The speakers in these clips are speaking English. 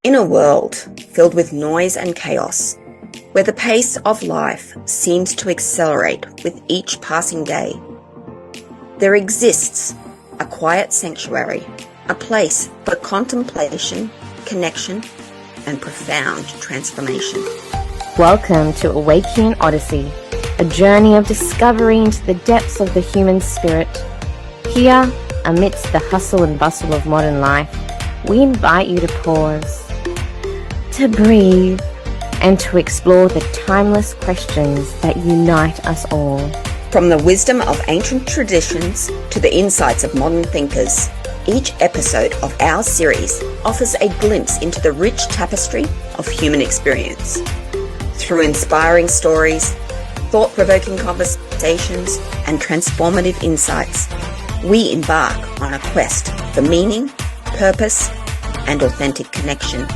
In a world filled with noise and chaos, where the pace of life seems to accelerate with each passing day, there exists a quiet sanctuary, a place for contemplation, connection, and profound transformation. Welcome to Awaecnian Odyssey, a journey of discovery into the depths of the human spirit. Here, amidst the hustle and bustle of modern life, we invite you to pause, to breathe, and to explore the timeless questions that unite us all. From the wisdom of ancient traditions to the insights of modern thinkers, each episode of our series offers a glimpse into the rich tapestry of human experience. Through inspiring stories, thought-provoking conversations, and transformative insights, we embark on a quest for meaning, purpose, and authentic connection.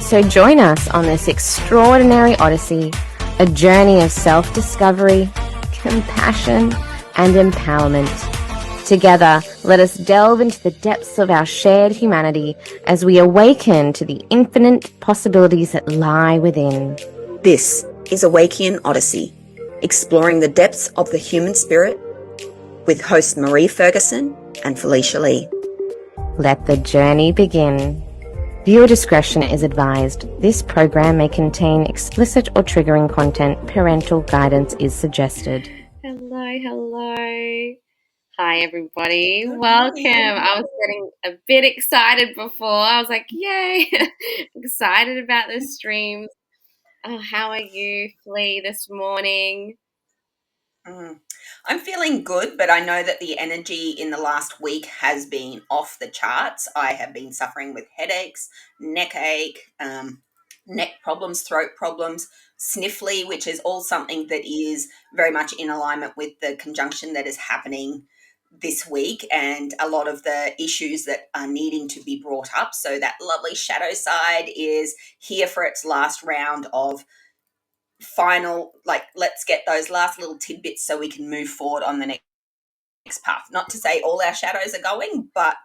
So join us on this extraordinary odyssey, a journey of self-discovery, compassion, and empowerment. Together, let us delve into the depths of our shared humanity as we awaken to the infinite possibilities that lie within. This is Awaecnian Odyssey, exploring the depths of the human spirit with hosts Marie Ferguson and Felicia Lee. Let the journey begin. Viewer discretion is advised. This program may contain explicit or triggering content. Parental guidance is suggested. Hello. Hi, everybody. Good Welcome. morning. I was getting a bit excited before. I was like, yay. Excited about the streams. Oh, how are you, Flea, this morning? I'm feeling good, but I know that the energy in the last week has been off the charts. I have been suffering with headaches, neck ache, neck problems, throat problems, sniffly, which is all something that is very much in alignment with the conjunction that is happening this week and a lot of the issues that are needing to be brought up. So that lovely shadow side is here for its last round of final, let's get those last little tidbits so we can move forward on the next path. Not to say all our shadows are going, but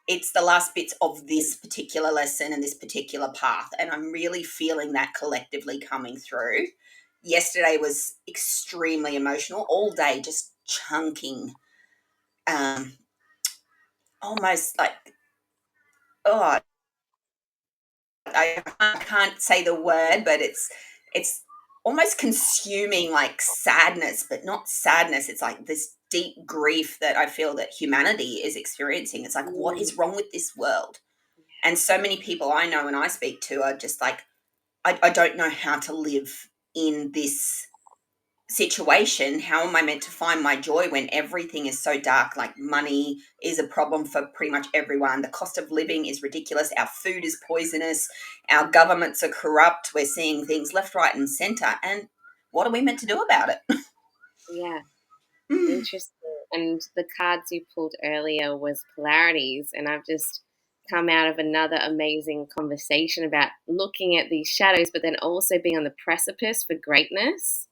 it's the last bits of this particular lesson and this particular path, and I'm really feeling that collectively coming through. Yesterday was extremely emotional, all day just chunking, almost like, oh, I can't say the word, but it's almost consuming, like sadness, but not sadness. It's like this deep grief that I feel that humanity is experiencing. It's like, what is wrong with this world? And so many people I know and I speak to are just like, I don't know how to live in this situation. How am I meant to find my joy when everything is so dark? Like, money is a problem for pretty much everyone. The cost of living is ridiculous. Our food is poisonous. Our governments are corrupt. We're seeing things left, right, and center. And what are we meant to do about it? Yeah, interesting. And the cards you pulled earlier was polarities, and I've just come out of another amazing conversation about looking at these shadows, but then also being on the precipice for greatness.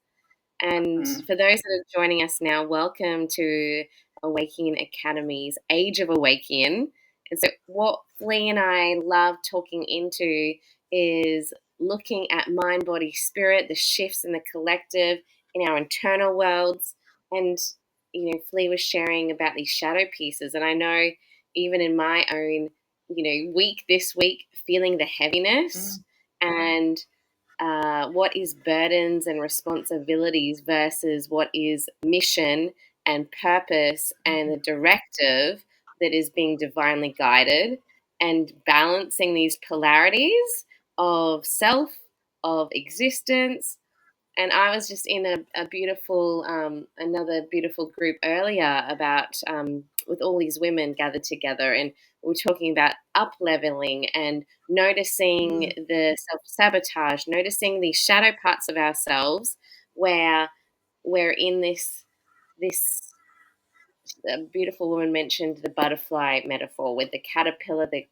And for those that are joining us now, welcome to Awakening Academy's Age of Awakening. And so what Lee and I love talking into is looking at mind, body, spirit, the shifts in the collective, in our internal worlds. And, Flea was sharing about these shadow pieces. And I know even in my own, week this week, feeling the heaviness and what is burdens and responsibilities versus what is mission and purpose and the directive that is being divinely guided, and balancing these polarities of self, of existence. And I was just in a beautiful, another beautiful group earlier about with all these women gathered together, and we were talking about up leveling and noticing the self-sabotage, noticing the shadow parts of ourselves where we're in this a beautiful woman mentioned the butterfly metaphor with the caterpillar, the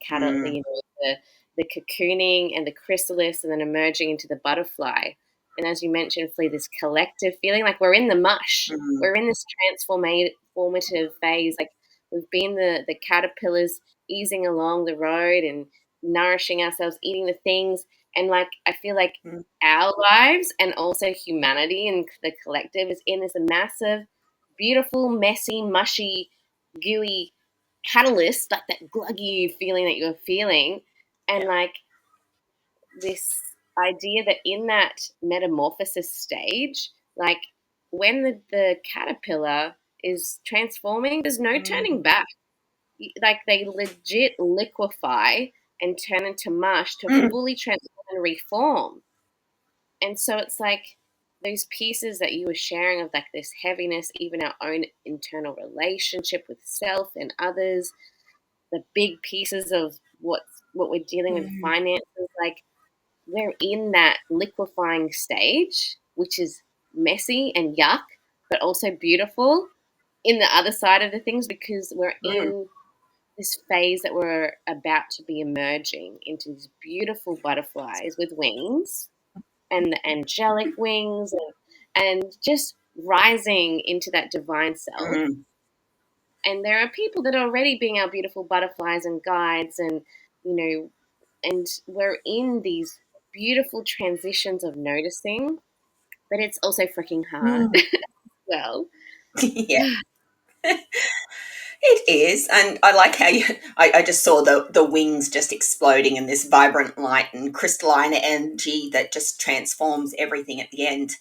cocooning and the chrysalis, and then emerging into the butterfly. And as you mentioned, Flea, this collective feeling like we're in the mush. We're in this transformative phase. Like we've been the caterpillars easing along the road, and nourishing ourselves, eating the things. And like, I feel like Mm. our lives and also humanity and the collective is in this massive, beautiful, messy, mushy, gooey catalyst, like that gluggy feeling that you're feeling. And Yeah. like this idea that in that metamorphosis stage, like when the caterpillar is transforming, there's no Mm. turning back. Like they legit liquefy and turn into mush to Mm. fully transform and reform. And so it's like those pieces that you were sharing of like this heaviness, even our own internal relationship with self and others, the big pieces of what we're dealing with Mm. finances, like we're in that liquefying stage, which is messy and yuck, but also beautiful in the other side of the things, because we're Mm. in this phase that we're about to be emerging into these beautiful butterflies with wings and the angelic wings, and just rising into that divine self. Mm. And there are people that are already being our beautiful butterflies and guides, and you know, and we're in these beautiful transitions of noticing, but it's also freaking hard Mm. well. Yeah. It is, and I like how I just saw the wings just exploding in this vibrant light and crystalline energy that just transforms everything at the end.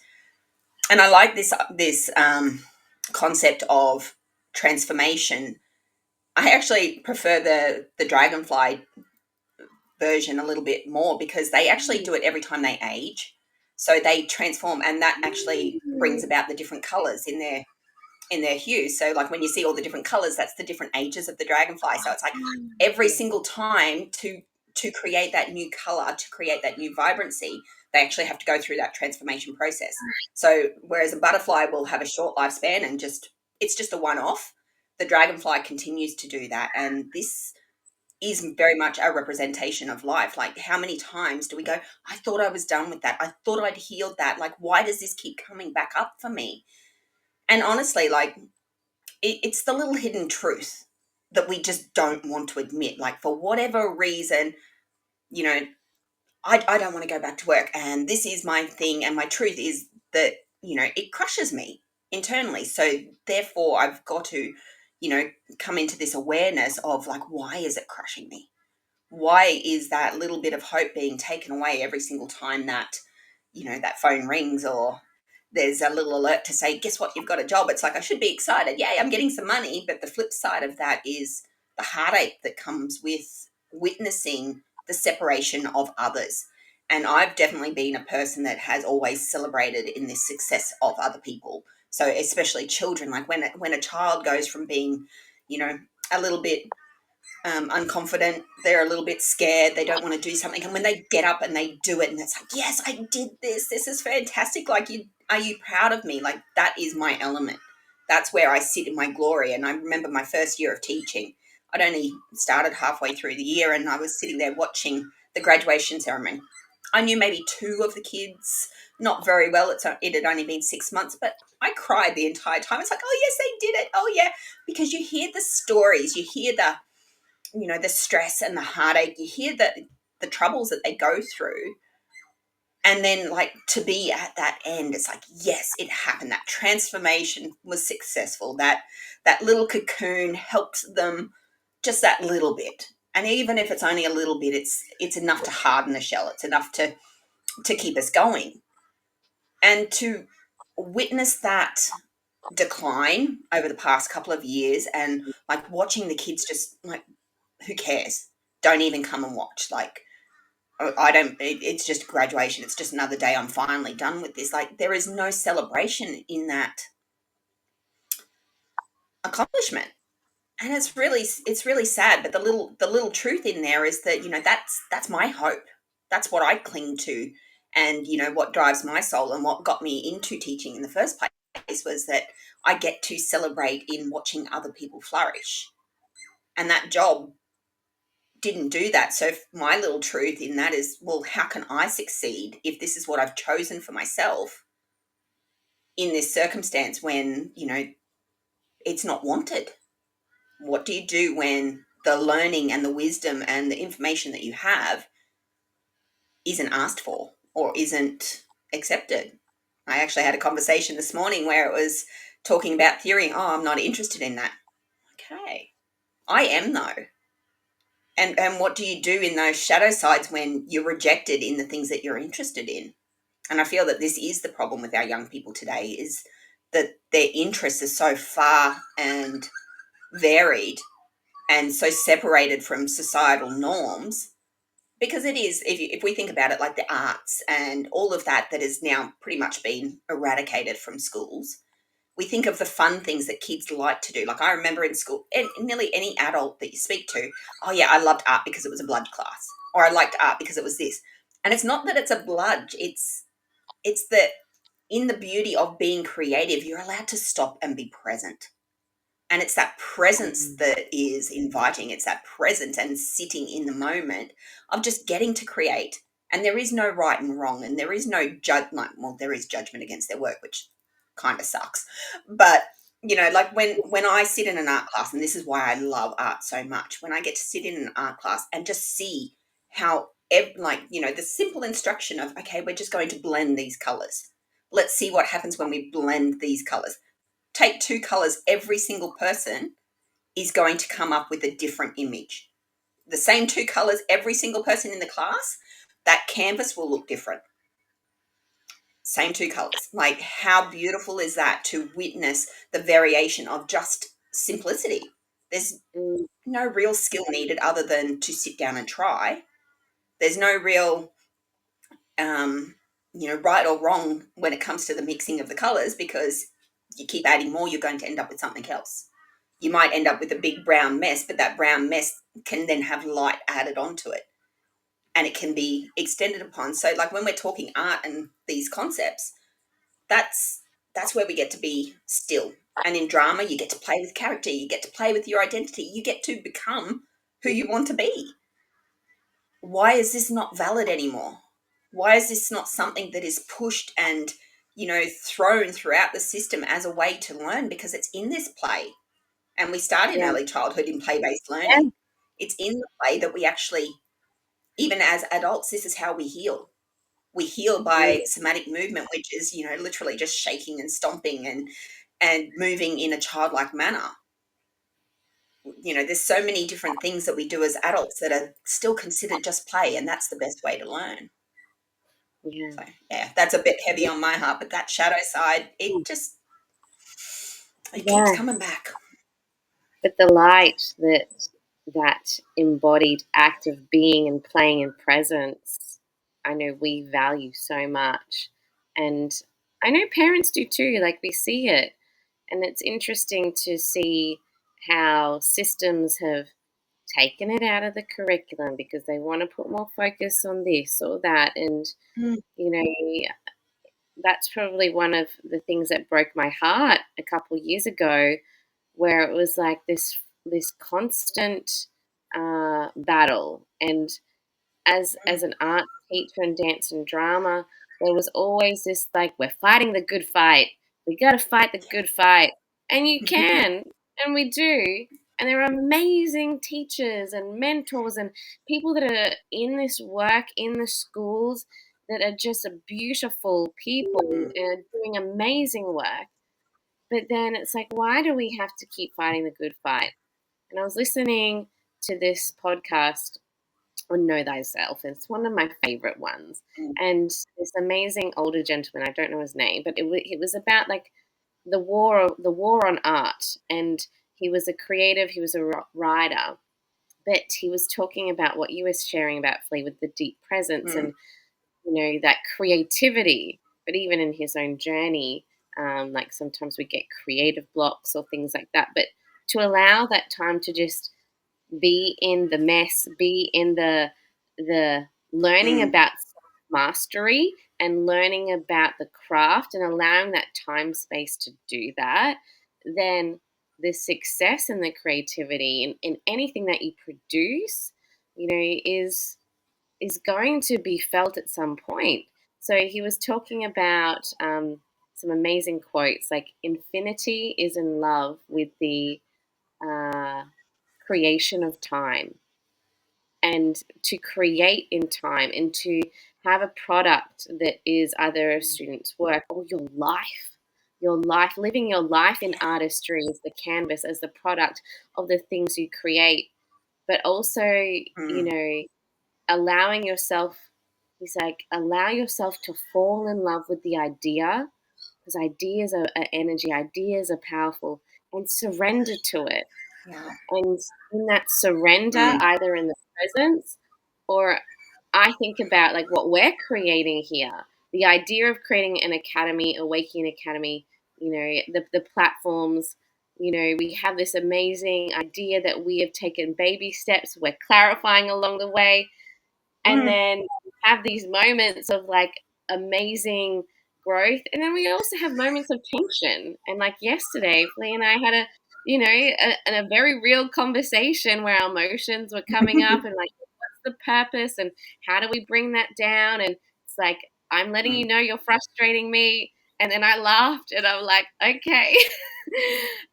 And I like this concept of transformation. I actually prefer the dragonfly version a little bit more because they actually do it every time they age. So they transform, and that actually brings about the different colors in their hue. So like when you see all the different colors, that's the different ages of the dragonfly. So it's like every single time to create that new color, to create that new vibrancy, they actually have to go through that transformation process. So whereas a butterfly will have a short lifespan and just it's just a one-off, the dragonfly continues to do that. And this is very much a representation of life. Like how many times do we go, I thought I was done with that. I thought I'd healed that. Like, why does this keep coming back up for me? And honestly, like it's the little hidden truth that we just don't want to admit. Like for whatever reason, you know, I don't want to go back to work and this is my thing. And my truth is that, you know, it crushes me internally. So therefore I've got to, you know, come into this awareness of like, why is it crushing me? Why is that little bit of hope being taken away every single time that, you know, that phone rings or there's a little alert to say, guess what, you've got a job. It's like, I should be excited. Yay, I'm getting some money. But the flip side of that is the heartache that comes with witnessing the separation of others. And I've definitely been a person that has always celebrated in the success of other people. So especially children, like when a child goes from being, you know, a little bit unconfident, they're a little bit scared, they don't want to do something, and when they get up and they do it and it's like, yes, I did this is fantastic, like, you are you proud of me? Like that is my element. That's where I sit in my glory. And I remember my first year of teaching, I'd only started halfway through the year, and I was sitting there watching the graduation ceremony. I knew maybe two of the kids, not very well. It had only been 6 months, but I cried the entire time. It's like, oh yes, they did it, oh yeah. Because you hear the stories, you hear the, you know, the stress and the heartache, you hear the troubles that they go through, and then like to be at that end, it's like, yes, it happened, that transformation was successful, that little cocoon helped them just that little bit. And even if it's only a little bit, it's enough to harden the shell, it's enough to keep us going. And to witness that decline over the past couple of years, and like watching the kids just like, who cares? Don't even come and watch. Like, I don't, it's just graduation. It's just another day. I'm finally done with this. Like, there is no celebration in that accomplishment. And it's really sad. But the little truth in there is that, you know, that's my hope. That's what I cling to. And, you know, what drives my soul and what got me into teaching in the first place was that I get to celebrate in watching other people flourish. And that job didn't do that. So my little truth in that is, well, how can I succeed if this is what I've chosen for myself in this circumstance when, you know, it's not wanted? What do you do when the learning and the wisdom and the information that you have isn't asked for or isn't accepted. I actually had a conversation this morning where it was talking about theory. Oh, I'm not interested in that. Okay. I am though. And what do you do in those shadow sides when you're rejected in the things that you're interested in? And I feel that this is the problem with our young people today, is that their interests are so far and varied and so separated from societal norms, because it is, if we think about it, like the arts and all of that that has now pretty much been eradicated from schools. We think of the fun things that kids like to do. Like I remember in school, and nearly any adult that you speak to, oh yeah, I loved art because it was a blood class, or I liked art because it was this. And it's not that it's a bludge, it's that in the beauty of being creative, you're allowed to stop and be present. And it's that presence Mm. that is inviting. It's that presence and sitting in the moment of just getting to create. And there is no right and wrong, and there is no judgment. Well, there is judgment against their work, which kind of sucks. But like when I sit in an art class, and this is why I love art so much, when I get to sit in an art class and just see how, the simple instruction of, okay, we're just going to blend these colors. Let's see what happens when we blend these colors. Take two colors, every single person is going to come up with a different image. The same two colors, every single person in the class, that canvas will look different. Same two colors. Like, how beautiful is that to witness the variation of just simplicity? There's Mm. no real skill needed other than to sit down and try. There's no real right or wrong when it comes to the mixing of the colors, because you keep adding more, you're going to end up with something else. You might end up with a big brown mess, but that brown mess can then have light added onto it and it can be extended upon. So like when we're talking art and these concepts, that's where we get to be still. And in drama, you get to play with character, you get to play with your identity, you get to become who you want to be. Why is this not valid anymore? Why is this not something that is pushed and, thrown throughout the system as a way to learn? Because it's in this play. And we start in Yeah. early childhood in play-based Yeah. learning. It's in the play that we actually, even as adults, this is how we heal. We heal Mm. by somatic movement, which is, literally just shaking and stomping and moving in a childlike manner. There's so many different things that we do as adults that are still considered just play, and that's the best way to learn. Yeah. So yeah, that's a bit heavy on my heart, but that shadow side, it keeps Yeah. coming back. But the light that embodied act of being and playing in presence, I know we value so much. And I know parents do too, like we see it. And it's interesting to see how systems have taken it out of the curriculum because they want to put more focus on this or that. And, Mm, you know, that's probably one of the things that broke my heart a couple years ago, where it was like this constant battle. And as mm, an art teacher and dance and drama, there was always this like, we're fighting the good fight. We got to fight the good fight, and you can, and we do. And there are amazing teachers and mentors and people that are in this work in the schools that are just beautiful people mm, and doing amazing work. But then it's like, why do we have to keep fighting the good fight? And I was listening to this podcast on Know Thyself. It's one of my favorite ones. mm, And this amazing older gentleman, I don't know his name, but it was about like the war on art. And he was a creative, he was a writer, but he was talking about what you were sharing about, Flea, with the deep presence mm, and that creativity. But even in his own journey, like sometimes we get creative blocks or things like that. But to allow that time to just be in the mess, be in the learning mm, about mastery and learning about the craft and allowing that time space to do that, then the success and the creativity in anything that you produce, is going to be felt at some point. So he was talking about some amazing quotes like infinity is in love with the uh, creation of time, and to create in time, and to have a product that is either a student's work or your life, living your life in artistry as the canvas, as the product of the things you create, but also, Mm. allowing yourself, he's like, allow yourself to fall in love with the idea, because ideas are energy, ideas are powerful, and surrender to it. Yeah. And in that surrender, Mm. either in the presence, or I think about like what we're creating here, the idea of creating an academy, Awakening Academy, the platforms, we have this amazing idea that we have taken baby steps, we're clarifying along the way, and Mm. then have these moments of like amazing growth, and then we also have moments of tension. And like yesterday, Flea and I had a very real conversation where our emotions were coming up, and like, what's the purpose and how do we bring that down? And it's like, I'm letting you Mm. know you're frustrating me. And then I laughed and I'm like, okay.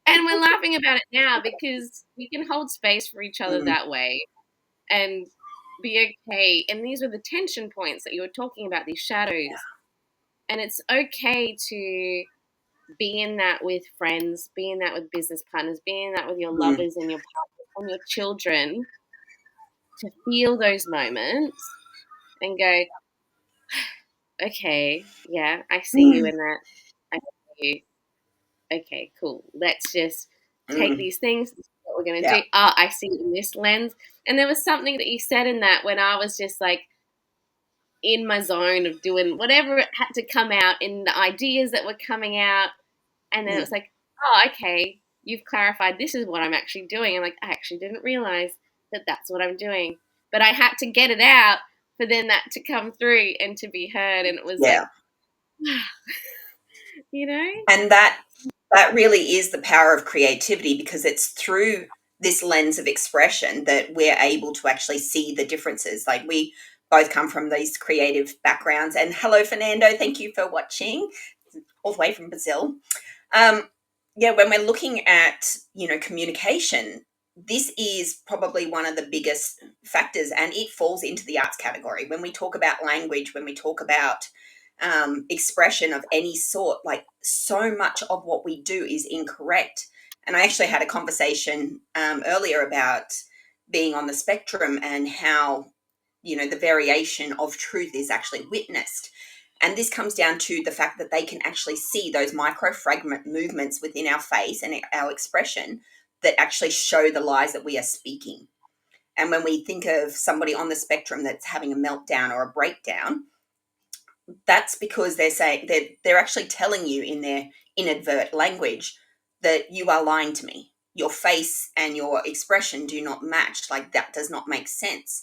And we're laughing about it now because we can hold space for each other Mm. that way and be okay. And these are the tension points that you were talking about, these shadows. And it's okay to be in that with friends, be in that with business partners, be in that with your Mm. lovers and your partners and your children, to feel those moments and go, okay, yeah, I see you Mm. in that. I see you. Okay, cool. Let's just take Mm. these things. This is what we're going to Yeah. do. Oh, I see it in this lens. And there was something that you said in that when I was just like, in my zone of doing whatever it had to come out in the ideas that were coming out. And then it Mm. was like, oh, okay, you've clarified this is what I'm actually doing. I'm like, I actually didn't realize that that's what I'm doing. But I had to get it out for then that to come through and to be heard. And it was like, Yeah. you know? And that really is the power of creativity, because it's through this lens of expression that we're able to actually see the differences. Like, we both come from these creative backgrounds. And hello, Fernando, thank you for watching all the way from Brazil. Um, yeah, when we're looking at, communication, this is probably one of the biggest factors, and it falls into the arts category. When we talk about language, when we talk about expression of any sort, like, so much of what we do is incorrect. And I actually had a conversation earlier about being on the spectrum and how, the variation of truth is actually witnessed. And this comes down to the fact that they can actually see those micro fragment movements within our face and our expression that actually show the lies that we are speaking. And when we think of somebody on the spectrum that's having a meltdown or a breakdown, that's because they're saying they're actually telling you in their inadvert language that you are lying to me. Your face and your expression do not match. Like, that does not make sense.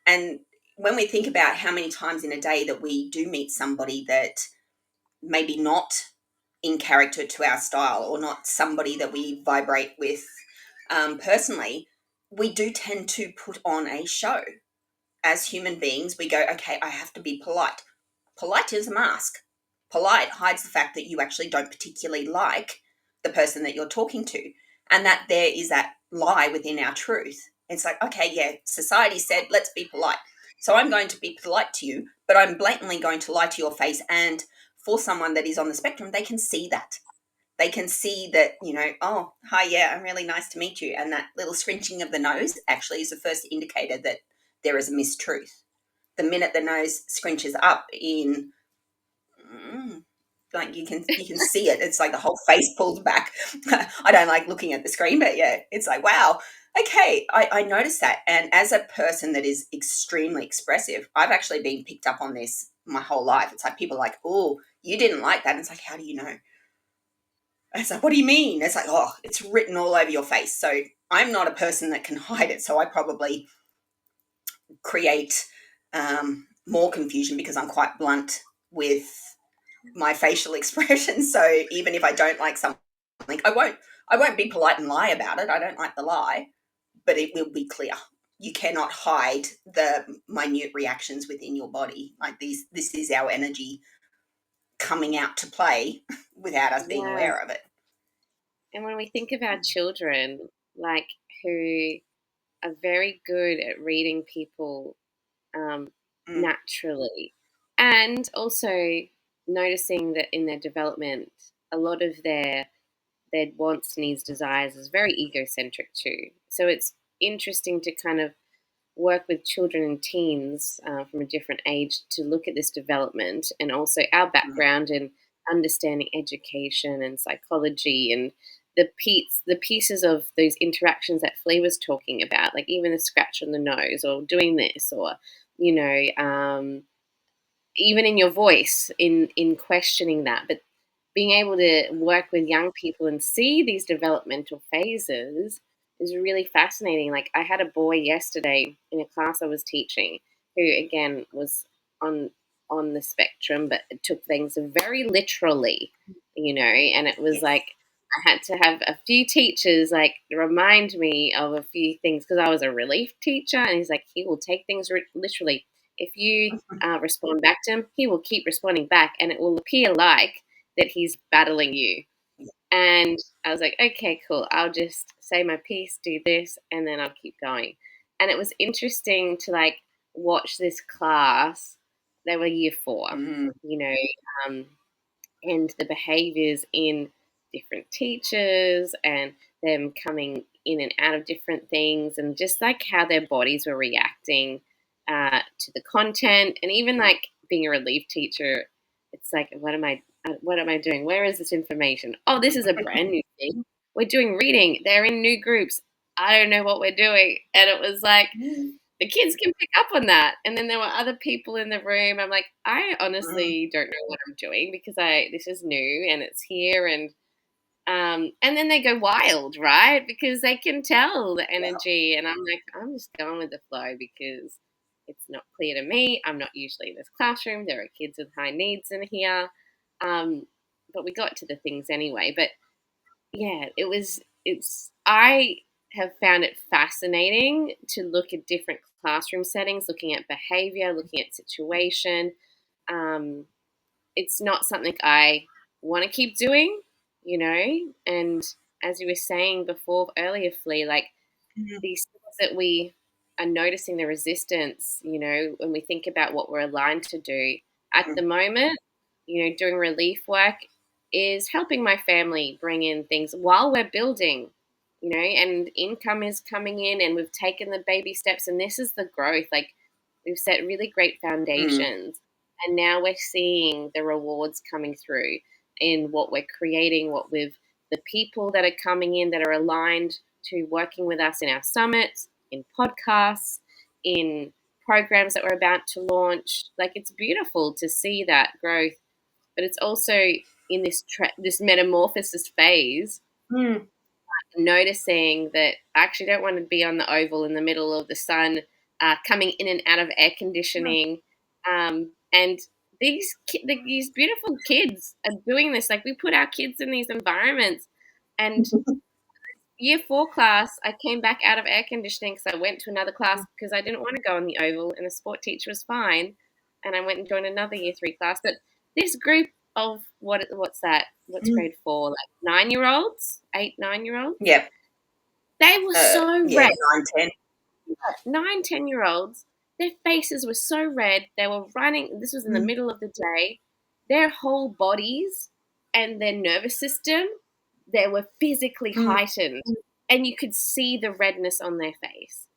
And when we think about how many times in a day that we do meet somebody that maybe not in character to our style, or not somebody that we vibrate with personally, we do tend to put on a show. As human beings, we go, okay, I have to be polite. Polite is a mask. Polite hides the fact that you actually don't particularly like the person that you're talking to, and that there is that lie within our truth. It's like, okay, yeah, society said, let's be polite. So I'm going to be polite to you, but I'm blatantly going to lie to your face. And for someone that is on the spectrum, they can see that. They can see that, oh, hi, yeah, I'm really nice to meet you. And that little scrunching of the nose actually is the first indicator that there is a mistruth. The minute the nose scrunches up in, like, you can see it. It's like the whole face pulls back. I don't like looking at the screen, but yeah, it's like, wow, okay, I noticed that. And as a person that is extremely expressive, I've actually been picked up on this my whole life. It's like, people are like, oh, you didn't like that. And it's like, how do you know? And it's like, what do you mean? It's like, oh, it's written all over your face. So I'm not a person that can hide it. So I probably create more confusion because I'm quite blunt with my facial expressions. So even if I don't like something, I won't be polite and lie about it. I don't like the lie, but it will be clear. You cannot hide the minute reactions within your body. Like, this is our energy coming out to play without us being Yeah. aware of it. And when we think of our children, like, who are very good at reading people Mm. naturally, and also noticing that in their development, a lot of their wants, needs, desires is very egocentric too. So it's interesting to kind of work with children and teens from a different age to look at this development, and also our Mm. background in understanding education and psychology, and the pieces of those interactions that Flea was talking about, like even a scratch on the nose or doing this, or you know, even in your voice in questioning that, but being able to work with young people and see these developmental phases is really fascinating. Like I had a boy yesterday in a class I was teaching who again was on on the spectrum, but took things very literally, and it was Yes. like I had to have a few teachers like remind me of a few things because I was a relief teacher, and he's like, he will take things literally. If you respond back to him, he will keep responding back, and it will appear like that he's battling you. And I was like, okay, cool. I'll just say my piece, do this, and then I'll keep going. And it was interesting to like watch this class. They were year four, Mm. you know, um, and the behaviors in different teachers and them coming in and out of different things, and just like how their bodies were reacting to the content, and even like being a relief teacher, it's like what am I doing, where is this information, oh, this is a brand new thing, we're doing reading, they're in new groups, I don't know what we're doing. And it was like Mm. the kids can pick up on that. And then there were other people in the room. I'm like, I Mm. honestly don't know what I'm doing because this is new and it's here, and then they go wild, right? Because they can tell the Yeah. energy, and I'm like, I'm just going with the flow because it's not clear to me. I'm not usually in this classroom. There are kids with high needs in here, um, but we got to the things anyway. But yeah, I have found it fascinating to look at different classroom settings, looking at behavior, looking at situation. Um, it's not something I want to keep doing, and as you were saying before earlier, Flea, like Mm. these things that we are noticing the resistance, when we think about what we're aligned to do at Mm. the moment, doing relief work is helping my family bring in things while we're building, and income is coming in, and we've taken the baby steps, and this is the growth. Like we've set really great Mm. foundations, and now we're seeing the rewards coming through in what we're creating, what we've the people that are coming in that are aligned to working with us in our summits, in podcasts, in programs that we're about to launch. Like it's beautiful to see that growth, but it's also in this metamorphosis phase, Mm. noticing that I actually don't want to be on the oval in the middle of the sun, coming in and out of air conditioning, and these beautiful kids are doing this. Like we put our kids in these environments, and year four class, I came back out of air conditioning because I went to another class because I didn't want to go on the oval, and the sport teacher was fine, and I went and joined another year three class. But this group of what's that? What's Mm. grade four? Like 9-year-olds, 8, 9-year-olds. Yep. They were so Yeah, red. 9, 10. 9, 10-year-olds. Their faces were so red. They were running. This was in the Mm. middle of the day. Their whole bodies and their nervous system, they were physically Mm. heightened, and you could see the redness on their face.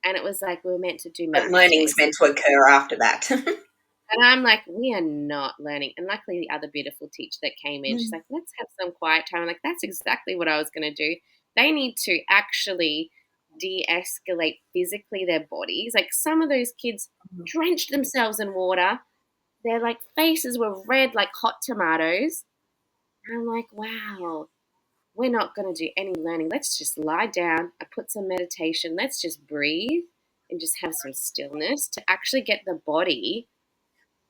And it was like we were meant to do But maths today. learning's meant to occur after that. And I'm like, we are not learning. And luckily, the other beautiful teacher that came in, she's Mm. like, let's have some quiet time. I'm like, that's exactly what I was going to do. They need to actually de escalate physically their bodies. Like some of those kids drenched themselves in water. Their like faces were red like hot tomatoes. And I'm like, wow, we're not going to do any learning. Let's just lie down. I put some meditation. Let's just breathe and just have some stillness to actually get the body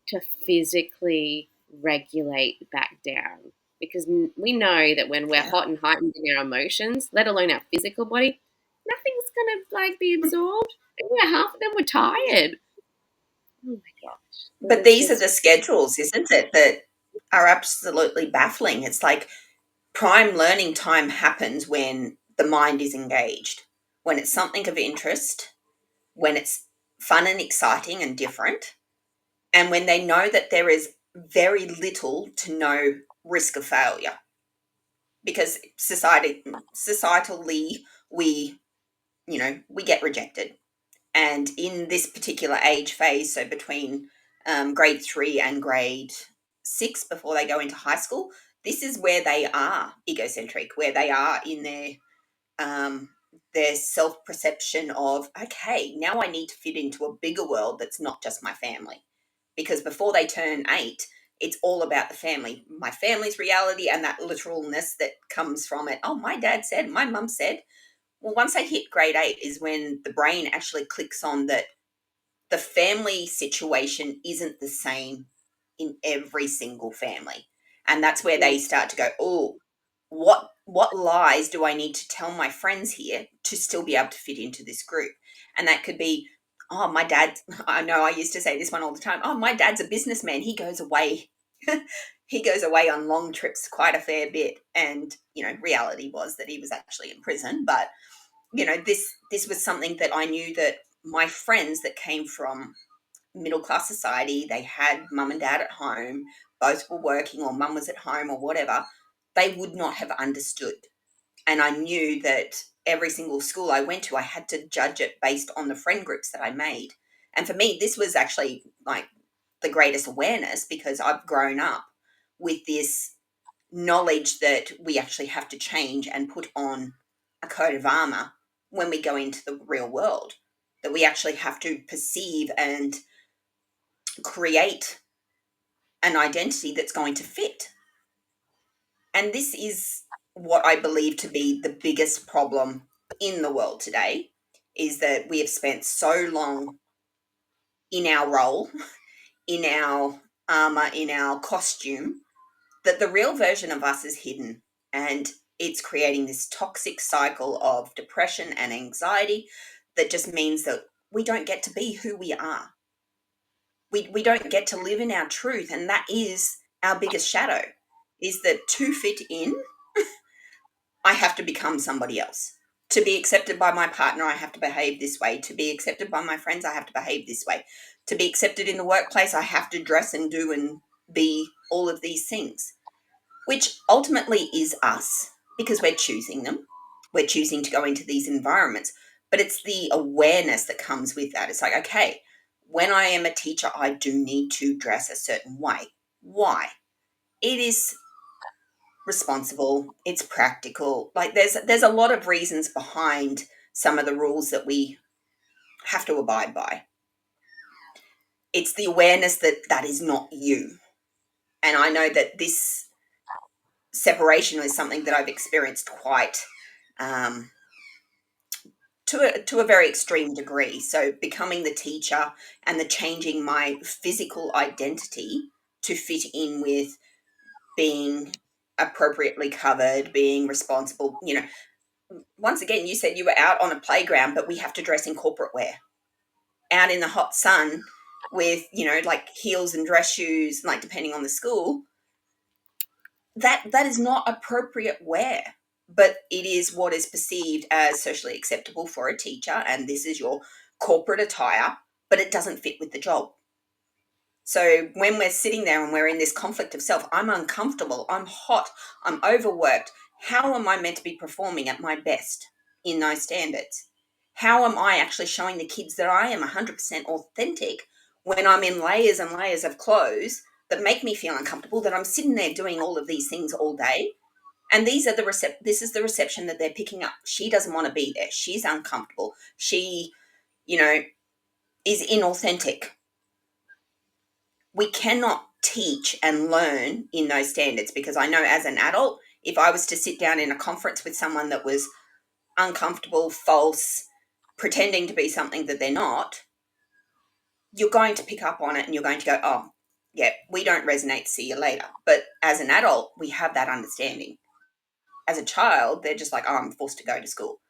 to physically regulate back down, because we know that when we're Yeah. hot and heightened in our emotions, let alone our physical body, nothing's gonna like be absorbed. And yeah, half of them were tired. Oh my gosh, it But was these are just the schedules, isn't it, that are absolutely baffling. It's like prime learning time happens when the mind is engaged, when it's something of interest, when it's fun and exciting and different, and when they know that there is very little to no risk of failure. Because societally, we, we get rejected. And in this particular age phase, so between grade 3 and grade 6, before they go into high school, this is where they are egocentric, where they are in their self-perception of, okay, now I need to fit into a bigger world that's not just my family. Because before they turn 8, it's all about the family, my family's reality, and that literalness that comes from it. Oh, my dad said, my mum said. Well, once they hit grade 8 is when the brain actually clicks on that the family situation isn't the same in every single family. And that's where they start to go, oh, what lies do I need to tell my friends here to still be able to fit into this group? And that could be, oh, my dad, I know I used to say this one all the time. Oh, my dad's a businessman. He goes away. He goes away on long trips quite a fair bit. And, reality was that he was actually in prison. But, this was something that I knew that my friends that came from middle class society, they had mum and dad at home, both were working, or mum was at home, or whatever, they would not have understood. And I knew that every single school I went to, I had to judge it based on the friend groups that I made. And for me, this was actually like the greatest awareness, because I've grown up with this knowledge that we actually have to change and put on a coat of armor when we go into the real world, that we actually have to perceive and create an identity that's going to fit. And this is what I believe to be the biggest problem in the world today, is that we have spent so long in our role, in our armor, in our costume, that the real version of us is hidden. And it's creating this toxic cycle of depression and anxiety that just means that we don't get to be who we are. We don't get to live in our truth. And that is our biggest shadow, is that to fit in, I have to become somebody else. To be accepted by my partner, I have to behave this way. To be accepted by my friends, I have to behave this way. To be accepted in the workplace, I have to dress and do and be all of these things, which ultimately is us, because we're choosing them. We're choosing to go into these environments. But it's the awareness that comes with that. It's like, okay, when I am a teacher, I do need to dress a certain way. Why? It is responsible, it's practical. Like there's a lot of reasons behind some of the rules that we have to abide by. It's the awareness that that is not you. And I know that this separation is something that I've experienced quite to a very extreme degree. So becoming the teacher and the changing my physical identity to fit in with being appropriately covered, being responsible. Once again, you said you were out on a playground, but we have to dress in corporate wear, out in the hot sun with, like heels and dress shoes, like depending on the school. That is not appropriate wear, but it is what is perceived as socially acceptable for a teacher, and this is your corporate attire, but it doesn't fit with the job. So when we're sitting there and we're in this conflict of self, I'm uncomfortable, I'm hot, I'm overworked. How am I meant to be performing at my best in those standards? How am I actually showing the kids that I am 100% authentic when I'm in layers and layers of clothes that make me feel uncomfortable, that I'm sitting there doing all of these things all day? And this is the reception that they're picking up. She doesn't want to be there. She's uncomfortable. She, is inauthentic. We cannot teach and learn in those standards, because I know as an adult, if I was to sit down in a conference with someone that was uncomfortable, false, pretending to be something that they're not, you're going to pick up on it and you're going to go, oh, yeah, we don't resonate, see you later. But as an adult, we have that understanding. As a child, they're just like, oh, I'm forced to go to school.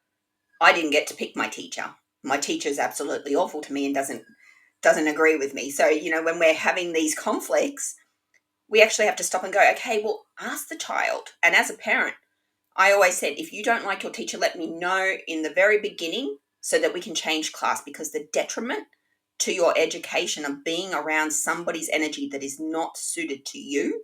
I didn't get to pick my teacher. My teacher's absolutely awful to me and doesn't agree with me. So, when we're having these conflicts, we actually have to stop and go, okay, well, ask the child. And as a parent, I always said, if you don't like your teacher, let me know in the very beginning so that we can change class, because the detriment to your education of being around somebody's energy that is not suited to you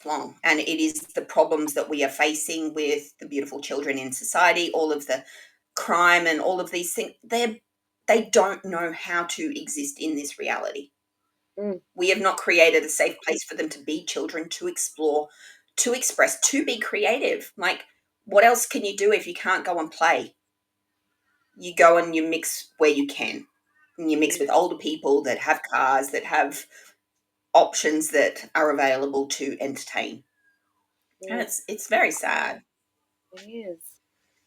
long. And it is the problems that we are facing with the beautiful children in society, all of the crime and all of these things. They don't know how to exist in this reality. Mm. We have not created a safe place for them to be children, to explore, to express, to be creative. Like, what else can you do if you can't go and play? You go and you mix where you can. And you mix with older people that have cars, that have options that are available to entertain. And Mm. it's very sad. It is.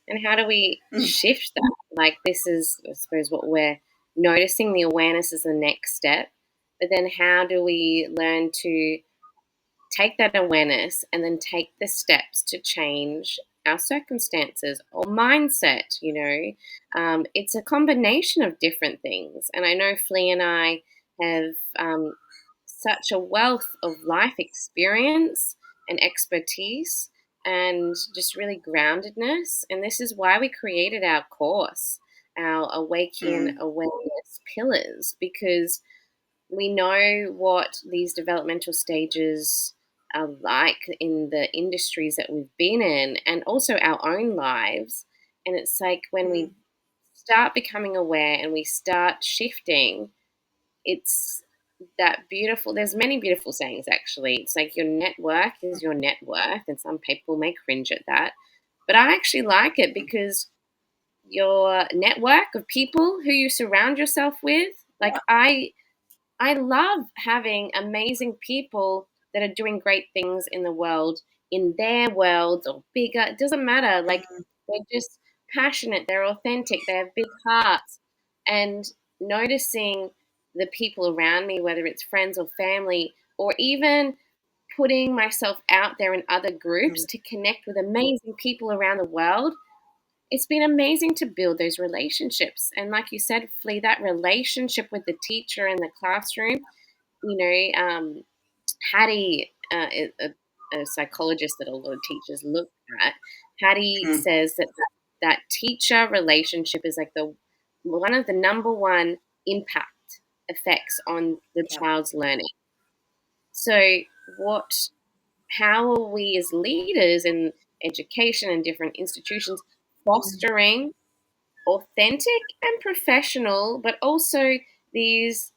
And how do we Mm, shift that? Like, this is, I suppose, what we're noticing. The awareness is the next step. But then how do we learn to take that awareness and then take the steps to change our circumstances or mindset? It's a combination of different things. And I know Flea and I have such a wealth of life experience and expertise and just really groundedness. And this is why we created our course, our Awakening mm, Awareness Pillars, because we know what these developmental stages are like in the industries that we've been in and also our own lives. And it's like when we mm, start becoming aware and we start shifting, it's that beautiful. There's many beautiful sayings, actually. It's like your network is your net worth, and some people may cringe at that. But I actually like it because your network of people who you surround yourself with, like I love having amazing people that are doing great things in the world, in their worlds or bigger. It doesn't matter. Like, mm, they're just passionate, they're authentic, they have big hearts. And noticing the people around me, whether it's friends or family, or even putting myself out there in other groups mm, to connect with amazing people around the world, it's been amazing to build those relationships. And like you said, Flea, that relationship with the teacher in the classroom, Hattie, a psychologist that a lot of teachers look at, Hattie mm. says that teacher relationship is like the one of the number one impact effects on the Yeah. child's learning. So, how are we as leaders in education and different institutions Mm, fostering authentic and professional, but also these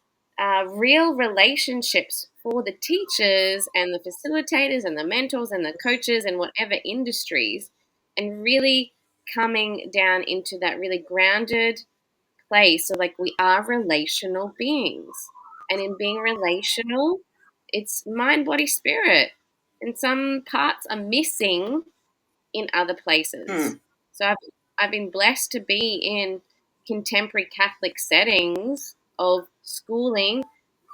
real relationships for the teachers and the facilitators and the mentors and the coaches and whatever industries, and really coming down into that really grounded place. So, like, we are relational beings, and in being relational, it's mind, body, spirit, and some parts are missing in other places. mm, So I've been blessed to be in contemporary Catholic settings of schooling,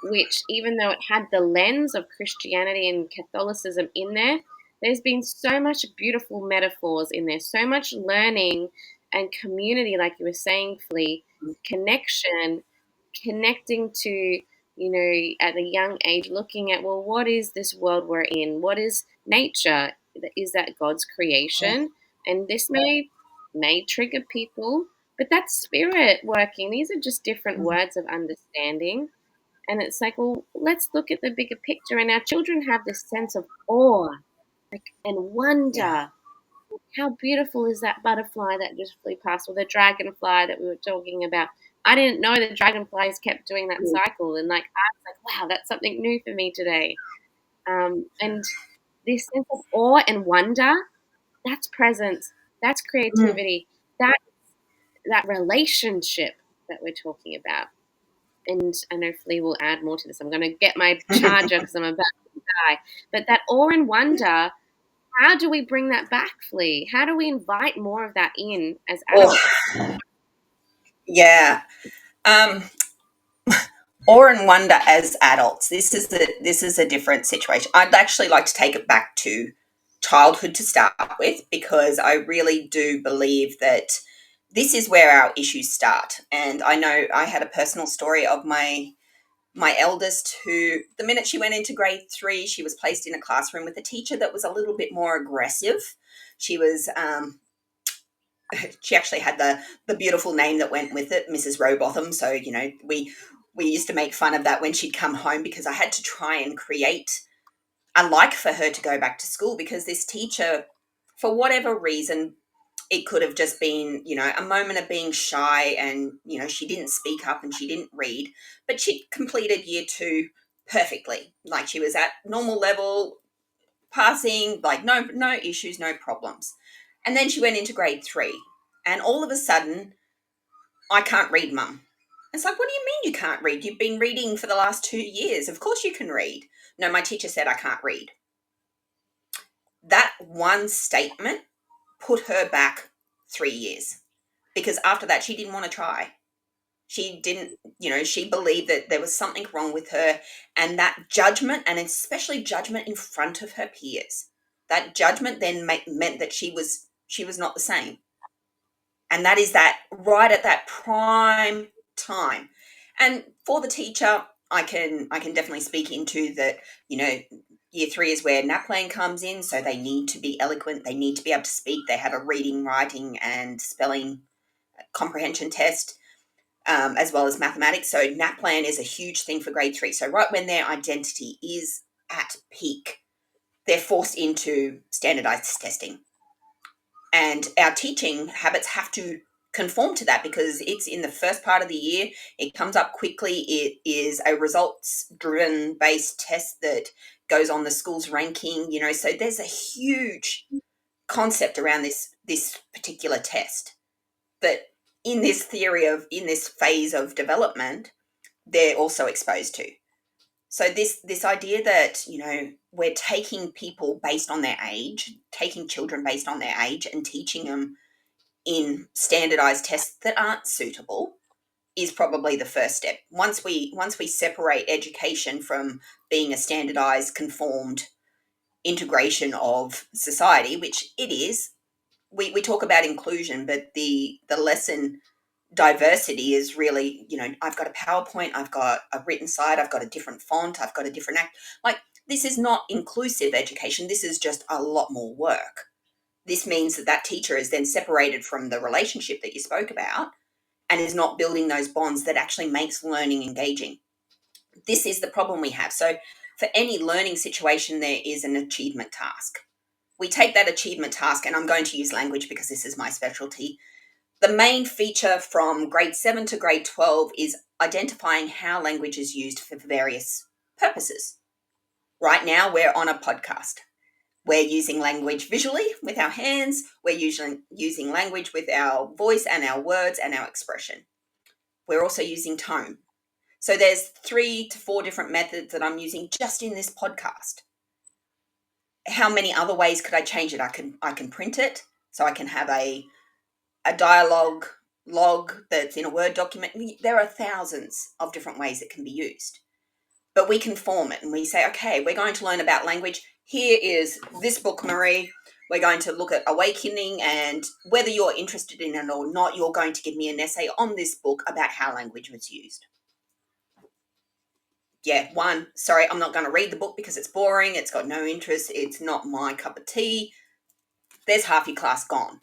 which, even though it had the lens of Christianity and Catholicism in there, there's been so much beautiful metaphors in there, so much learning and community, like you were saying, Flea, connection, connecting to, at a young age, looking at, well, what is this world we're in? What is nature? Is that God's yeah. creation? And this may trigger people, but that's spirit working. These are just different Mm, words of understanding. And it's like, well, let's look at the bigger picture. And our children have this sense of awe, like, and yeah. wonder. How beautiful is that butterfly that just flew past, or the dragonfly that we were talking about? I didn't know the dragonflies kept doing that Mm, cycle, and like I was like, wow, that's something new for me today. And this sense of awe and wonder, that's presence, that's mm. creativity, that relationship that we're talking about. And I know Flea will add more to this. I'm going to get my charger because I'm about to die. But that awe and wonder, how do we bring that back, Flea? How do we invite more of that in as Oh, adults? yeah. Um, Awe and wonder as adults. This is a different situation. I'd actually like to take it back to childhood to start with, because I really do believe that this is where our issues start. And I know I had a personal story of my my eldest, who the minute she went into grade 3, she was placed in a classroom with a teacher that was a little bit more aggressive. She was she actually had the beautiful name that went with it, Mrs. Rowbotham. So, you know, we used to make fun of that when she'd come home, because I had to try and create a like for her to go back to school, because this teacher, for whatever reason, it could have just been, you know, a moment of being shy, and, you know, she didn't speak up and she didn't read, but she completed year 2 perfectly. Like, she was at normal level, passing, like no issues, no problems. And then she went into grade 3, and all of a sudden, I can't read, Mum. It's like, what do you mean you can't read? You've been reading for the last 2 years. Of course you can read. No, my teacher said I can't read. That one statement put her back 3 years, because after that, she didn't want to try. She didn't, you know, she believed that there was something wrong with her, and that judgment, and especially judgment in front of her peers, that judgment then meant that she was not the same. And that is that right at that prime time. And for the teacher, I can definitely speak into that, you know, year 3 is where NAPLAN comes in, so they need to be eloquent, they need to be able to speak, they have a reading, writing, and spelling comprehension test, as well as mathematics. So NAPLAN is a huge thing for grade 3. So right when their identity is at peak, they're forced into standardized testing. And our teaching habits have to conform to that, because it's in the first part of the year. It comes up quickly. It is a results-driven based test that goes on the school's ranking, you know, so there's a huge concept around this particular test. But in this phase of development, they're also exposed to. So this idea that, you know, we're taking people based on their age, taking children based on their age, and teaching them in standardized tests that aren't suitable is probably the first step. Once we separate education from being a standardized, conformed integration of society, which it is, we talk about inclusion, but the lesson diversity is really, you know, I've got a PowerPoint, I've got a written side, I've got a different font, I've got a different act. Like, this is not inclusive education. This is just a lot more work. This means that teacher is then separated from the relationship that you spoke about, and is not building those bonds that actually makes learning engaging. This is the problem we have. So for any learning situation, there is an achievement task. We take that achievement task, and I'm going to use language because this is my specialty. The main feature from grade 7 to grade 12 is identifying how language is used for various purposes. Right now, we're on a podcast. We're using language visually with our hands. We're using language with our voice and our words and our expression. We're also using tone. So there's 3 to 4 different methods that I'm using just in this podcast. How many other ways could I change it? I can print it, so I can have a dialogue log that's in a Word document. There are thousands of different ways it can be used. But we can form it, and we say, okay, we're going to learn about language. Here is this book, Marie. We're going to look at Awakening, and whether you're interested in it or not, you're going to give me an essay on this book about how language was used. Yeah, sorry, I'm not going to read the book because it's boring. It's got no interest. It's not my cup of tea. There's half your class gone.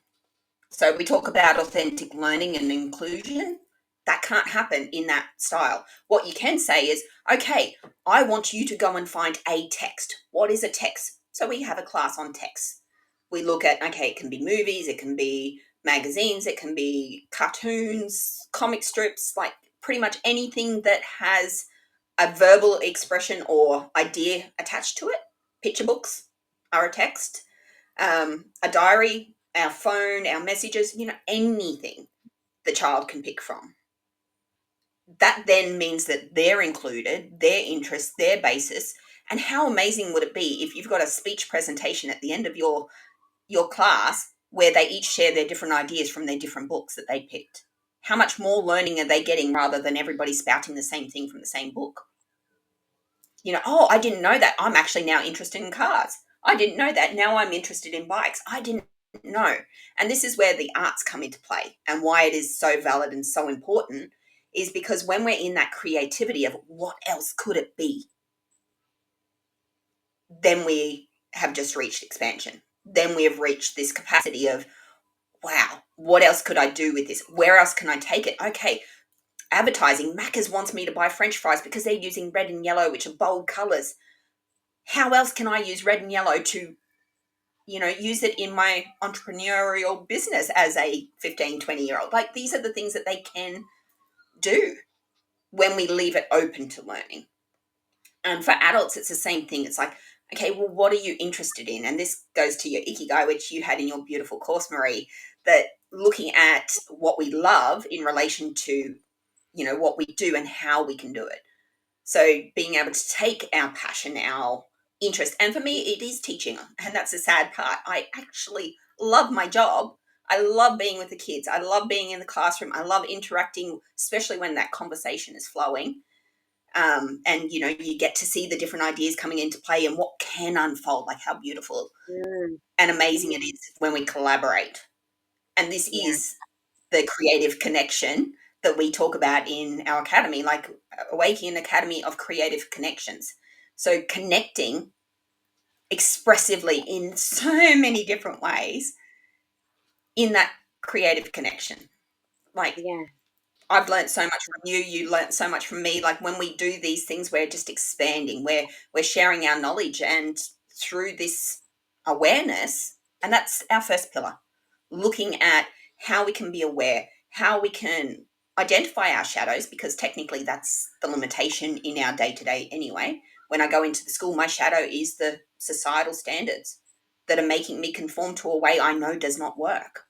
So we talk about authentic learning and inclusion. That can't happen in that style. What you can say is, okay, I want you to go and find a text. What is a text? So we have a class on text. We look at, okay, it can be movies, it can be magazines, it can be cartoons, comic strips, like pretty much anything that has a verbal expression or idea attached to it. Picture books are a text. A diary, our phone, our messages, you know, anything the child can pick from. That then means that they're included, their interests, their basis. And how amazing would it be if you've got a speech presentation at the end of your class where they each share their different ideas from their different books that they picked? How much more learning are they getting rather than everybody spouting the same thing from the same book? You know, oh, I didn't know that. I'm actually now interested in cars. I didn't know that. Now I'm interested in bikes. I didn't know. And this is where the arts come into play, and why it is so valid and so important is because when we're in that creativity of what else could it be, then we have just reached expansion. Then we have reached this capacity of, wow, what else could I do with this? Where else can I take it? Okay, advertising. Macca's wants me to buy French fries because they're using red and yellow, which are bold colors. How else can I use red and yellow to, use it in my entrepreneurial business as a 15, 20-year-old? Like, these are the things that they can do when we leave it open to learning. And for adults, it's the same thing. It's like, okay, well, what are you interested in? And this goes to your ikigai, which you had in your beautiful course, Marie, that looking at what we love in relation to, what we do and how we can do it. So being able to take our passion, our interest, and for me, it is teaching. And that's the sad part. I actually love my job. I love being with the kids. I love being in the classroom. I love interacting, especially when that conversation is flowing. And you get to see the different ideas coming into play and what can unfold, like how beautiful and amazing it is when we collaborate. And this is the creative connection that we talk about in our academy, like Awakening Academy of Creative Connections. So connecting expressively in so many different ways in that creative connection. Like, I've learned so much from you. You learned so much from me. Like, when we do these things, we're just expanding. We're sharing our knowledge, and through this awareness, and that's our first pillar, looking at how we can be aware, how we can identify our shadows, because technically that's the limitation in our day-to-day anyway. When I go into the school, my shadow is the societal standards that are making me conform to a way I know does not work.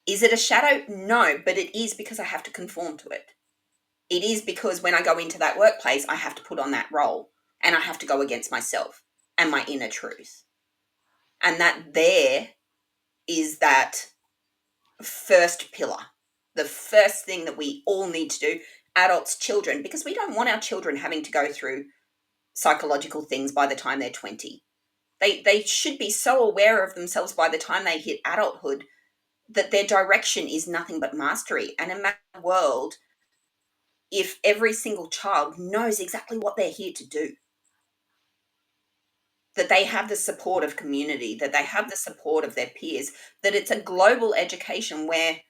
Is it a shadow? No, but it is because I have to conform to it. It is because when I go into that workplace, I have to put on that role and I have to go against myself and my inner truth. And that there is that first pillar, the first thing that we all need to do, adults, children, because we don't want our children having to go through psychological things by the time they're 20. They should be so aware of themselves by the time they hit adulthood that their direction is nothing but mastery. And imagine a world if every single child knows exactly what they're here to do, that they have the support of community, that they have the support of their peers, that it's a global education where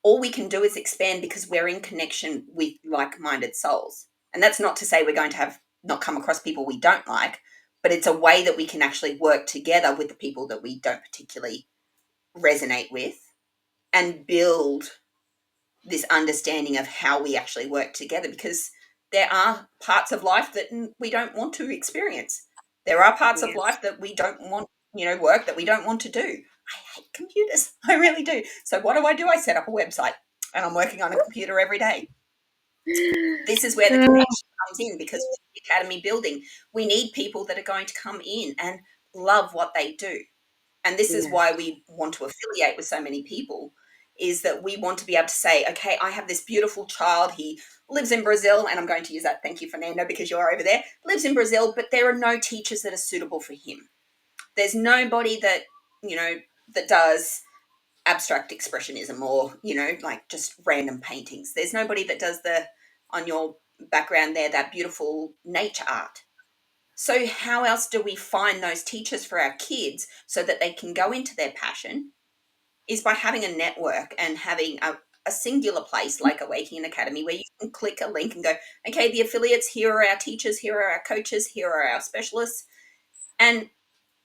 all we can do is expand because we're in connection with like-minded souls. And that's not to say we're going to not come across people we don't like, but it's a way that we can actually work together with the people that we don't particularly resonate with and build this understanding of how we actually work together, because there are parts of life that we don't want to experience. There are parts of life that we don't want, work that we don't want to do. I hate computers. I really do. So what do? I set up a website and I'm working on a computer every day. This is where the connection comes in, because with the academy building, we need people that are going to come in and love what they do. And this is why we want to affiliate with so many people, is that we want to be able to say, okay, I have this beautiful child. He lives in Brazil, and I'm going to use that. Thank you, Fernando, because you're over there. Lives in Brazil, but there are no teachers that are suitable for him. There's nobody that, that does abstract expressionism or, like just random paintings. There's nobody that does on your background there, that beautiful nature art. So how else do we find those teachers for our kids so that they can go into their passion, is by having a network and having a singular place like Awakening Academy where you can click a link and go, okay, the affiliates, here are our teachers, here are our coaches, here are our specialists. And,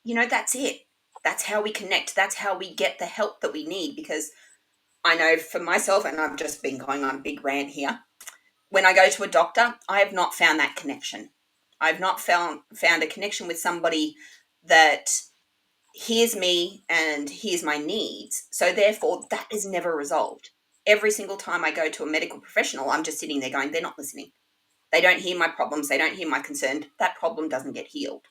that's it. That's how we connect. That's how we get the help that we need, because I know for myself, and I've just been going on a big rant here, when I go to a doctor, I have not found that connection. I've not found a connection with somebody that hears me and hears my needs. So therefore, that is never resolved. Every single time I go to a medical professional, I'm just sitting there going, they're not listening. They don't hear my problems. They don't hear my concern. That problem doesn't get healed.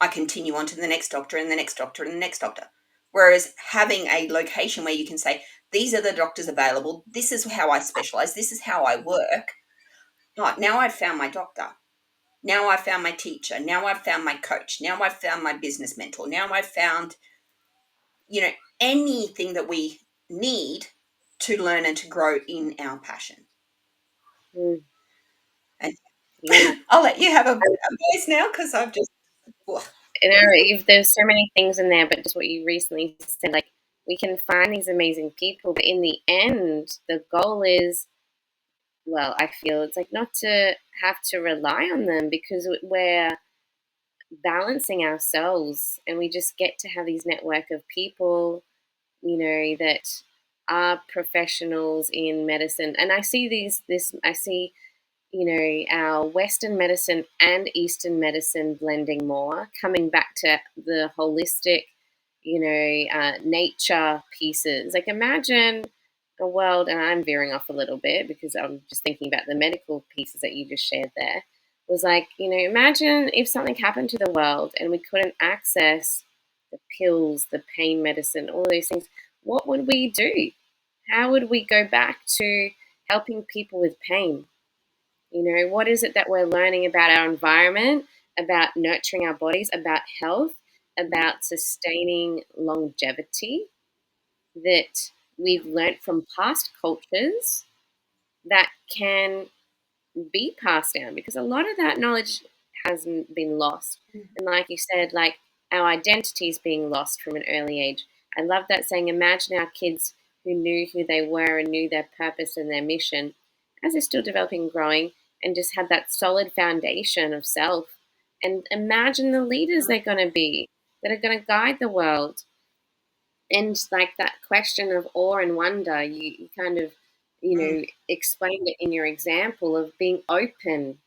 I continue on to the next doctor and the next doctor and the next doctor. Whereas having a location where you can say, these are the doctors available. This is how I specialize. This is how I work. Oh, now I've found my doctor. Now I've found my teacher. Now I've found my coach. Now I've found my business mentor. Now I've found, anything that we need to learn and to grow in our passion. Mm, And yeah. I'll let you have a voice now because I've just. There's so many things in there, but just what you recently said, like we can find these amazing people, but in the end, the goal is, well, I feel it's like not to have to rely on them because we're balancing ourselves and we just get to have these network of people, that are professionals in medicine. And I see I see our Western medicine and Eastern medicine blending more, coming back to the holistic, nature pieces. Like imagine a world, and I'm veering off a little bit because I'm just thinking about the medical pieces that you just shared there. Was like, imagine if something happened to the world and we couldn't access the pills, the pain medicine, all those things. What would we do? How would we go back to helping people with pain? What is it that we're learning about our environment, about nurturing our bodies, about health, about sustaining longevity that we've learnt from past cultures that can be passed down? Because a lot of that knowledge has been lost. And like you said, like our identity is being lost from an early age. I love that saying, imagine our kids who knew who they were and knew their purpose and their mission as they're still developing and growing and just had that solid foundation of self. And imagine the leaders they're going to be that are going to guide the world. And like that question of awe and wonder, you kind of, Mm, explained it in your example of being open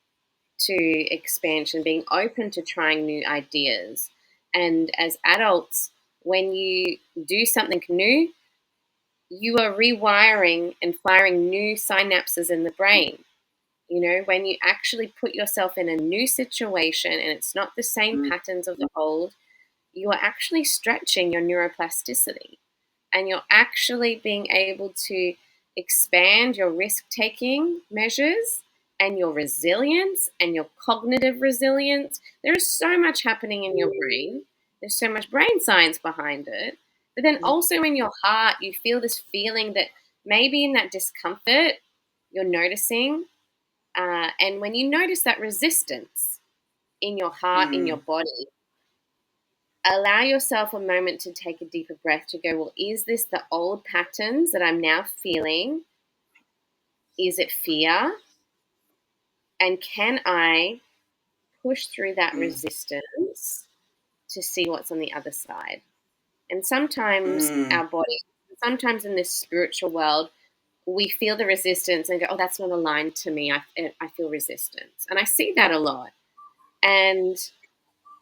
to expansion, being open to trying new ideas. And as adults, when you do something new, you are rewiring and firing new synapses in the brain. When you actually put yourself in a new situation and it's not the same mm, patterns of the old, you are actually stretching your neuroplasticity and you're actually being able to expand your risk taking measures and your resilience and your cognitive resilience. There is so much happening in your brain, there's so much brain science behind it. But then mm, also in your heart, you feel this feeling that maybe in that discomfort, you're noticing. And when you notice that resistance in your heart, in your mm, body, allow yourself a moment to take a deeper breath to go, well, is this the old patterns that I'm now feeling? Is it fear? And can I push through that mm, resistance to see what's on the other side? And sometimes mm. our body, sometimes in this spiritual world, we feel the resistance and go, oh, that's not aligned to me. I feel resistance. And I see that a lot. And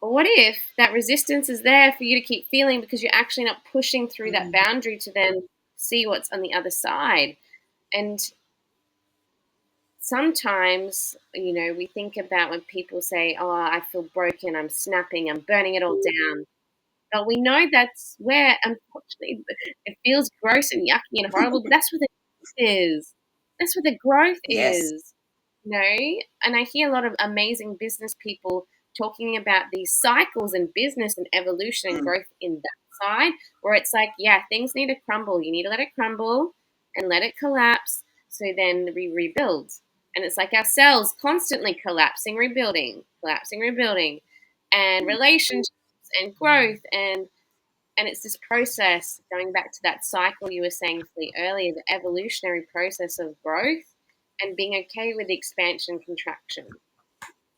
what if that resistance is there for you to keep feeling because you're actually not pushing through that Mm, boundary to then see what's on the other side? And sometimes, we think about when people say, oh, I feel broken, I'm snapping, I'm burning it all down. But we know that's where, unfortunately, it feels gross and yucky and horrible, but that's where the growth is. That's where the growth yes. is. And I hear a lot of amazing business people talking about these cycles in business and evolution and Mm, growth in that side, where it's like, yeah, things need to crumble. You need to let it crumble and let it collapse so then we rebuild. And it's like our cells constantly collapsing, rebuilding, and relationships and growth and it's this process going back to that cycle you were saying Flea, earlier, the evolutionary process of growth and being okay with the expansion contraction,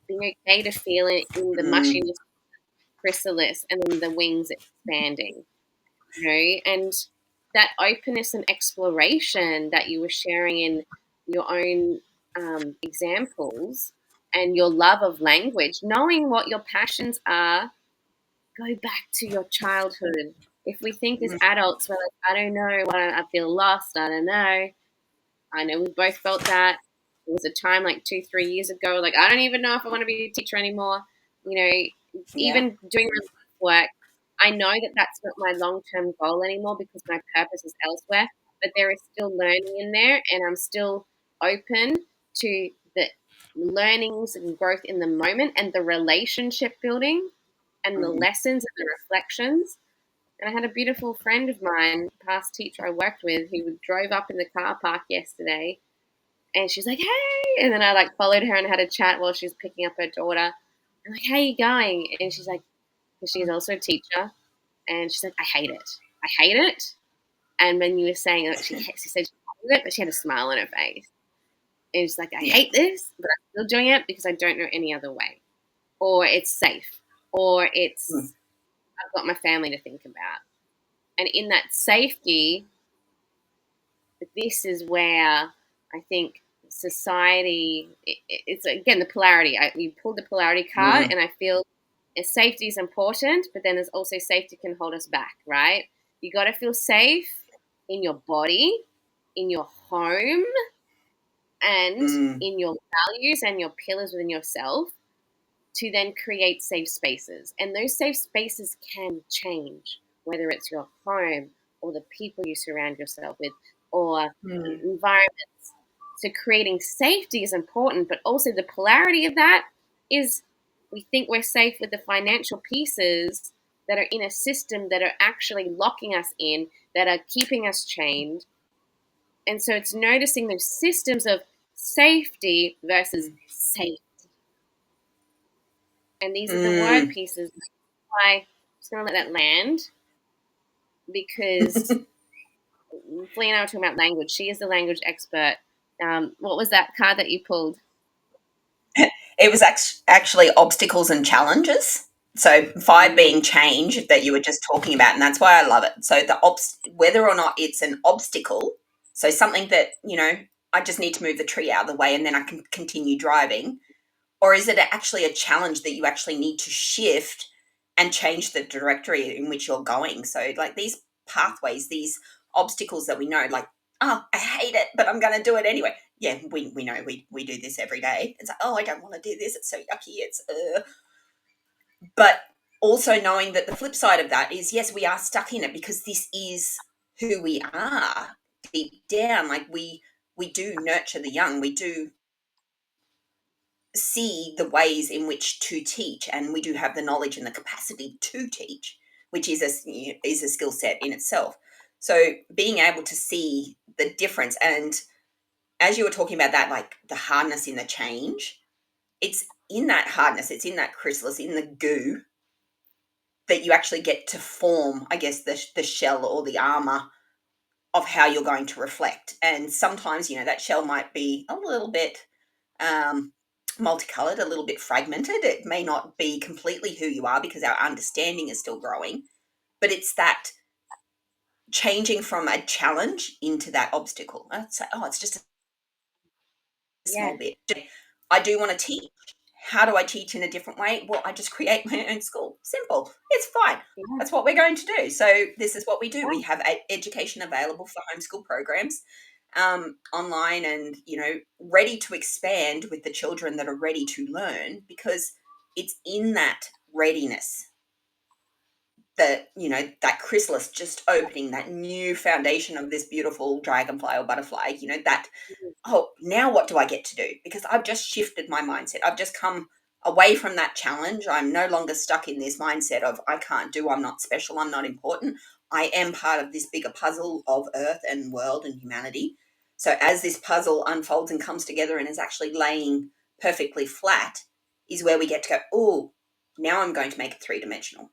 being okay to feel it in the mm, mushiness chrysalis and then the wings expanding, and that openness and exploration that you were sharing in your own examples and your love of language, knowing what your passions are. Go back to your childhood. If we think as mm, adults, we're like, I don't know, I feel lost, I don't know. I know we both felt that. There was a time like 2, 3 years ago, like, I don't even know if I want to be a teacher anymore. yeah. Even doing relief work, I know that that's not my long term goal anymore because my purpose is elsewhere, but there is still learning in there, and I'm still open to the learnings and growth in the moment and the relationship building and the Mm, lessons and the reflections. And I had a beautiful friend of mine, past teacher I worked with, who drove up in the car park yesterday, and she's like, "Hey!" And then I like followed her and had a chat while she was picking up her daughter. I'm like, "How you going?" And she's like, because she's also a teacher, and she's like, "I hate it. I hate it." And when you were saying that she said she hated it, but she had a smile on her face. And she's like, "I Yeah. hate this, but I'm still doing it because I don't know any other way, or it's safe, or Mm. it's I've got my family to think about." And in that safety, this is where I think society, it's again the polarity. We pulled the polarity card, Mm. and I feel safety is important, but then there's also safety can hold us back, right? You got to feel safe in your body, in your home, and Mm. in your values and your pillars within yourself to then create safe spaces. And those safe spaces can change, whether it's your home or the people you surround yourself with or Mm. environments. So creating safety is important, but also the polarity of that is we think we're safe with the financial pieces that are in a system that are actually locking us in, that are keeping us chained. And so it's noticing those systems of safety versus safe. And these are the word Mm. pieces. I'm just going to let that land because Flea and I were talking about language. She is the language expert. What was that card that you pulled? It was actually obstacles and challenges. So 5 Mm, being change that you were just talking about, and that's why I love it. So whether or not it's an obstacle, so something that, I just need to move the tree out of the way and then I can continue driving, or is it actually a challenge that you actually need to shift and change the directory in which you're going? So like these pathways, these obstacles that we know, like, oh, I hate it, but I'm going to do it anyway. Yeah, we know we do this every day. It's like, oh, I don't want to do this. It's so yucky. But also knowing that the flip side of that is, yes, we are stuck in it because this is who we are deep down. Like we do nurture the young. We do see the ways in which to teach, and we do have the knowledge and the capacity to teach, which is a skill set in itself. So being able to see the difference, and as you were talking about that, like the hardness in the change, it's in that hardness, it's in that chrysalis, in the goo, that you actually get to form, I guess, the shell or the armor of how you're going to reflect. And sometimes, that shell might be a little bit um, multicolored, a little bit fragmented. It may not be completely who you are because our understanding is still growing, but it's that changing from a challenge into that obstacle. I'd say, oh, it's just a yeah, small bit. I do want to teach. How do I teach in a different way? Well, I just create my own school. Simple. It's fine. yeah, That's what we're going to do. So this is what we do. yeah. We have education available for homeschool programs online, and ready to expand with the children that are ready to learn, because it's in that readiness that that chrysalis just opening, that new foundation of this beautiful dragonfly or butterfly, that, oh, now what do I get to do? Because I've just shifted my mindset. I've just come away from that challenge. I'm no longer stuck in this mindset of I can't do, I'm not special, I'm not important. I am part of this bigger puzzle of earth and world and humanity. So as this puzzle unfolds and comes together and is actually laying perfectly flat, is where we get to go, oh, now I'm going to make it three-dimensional.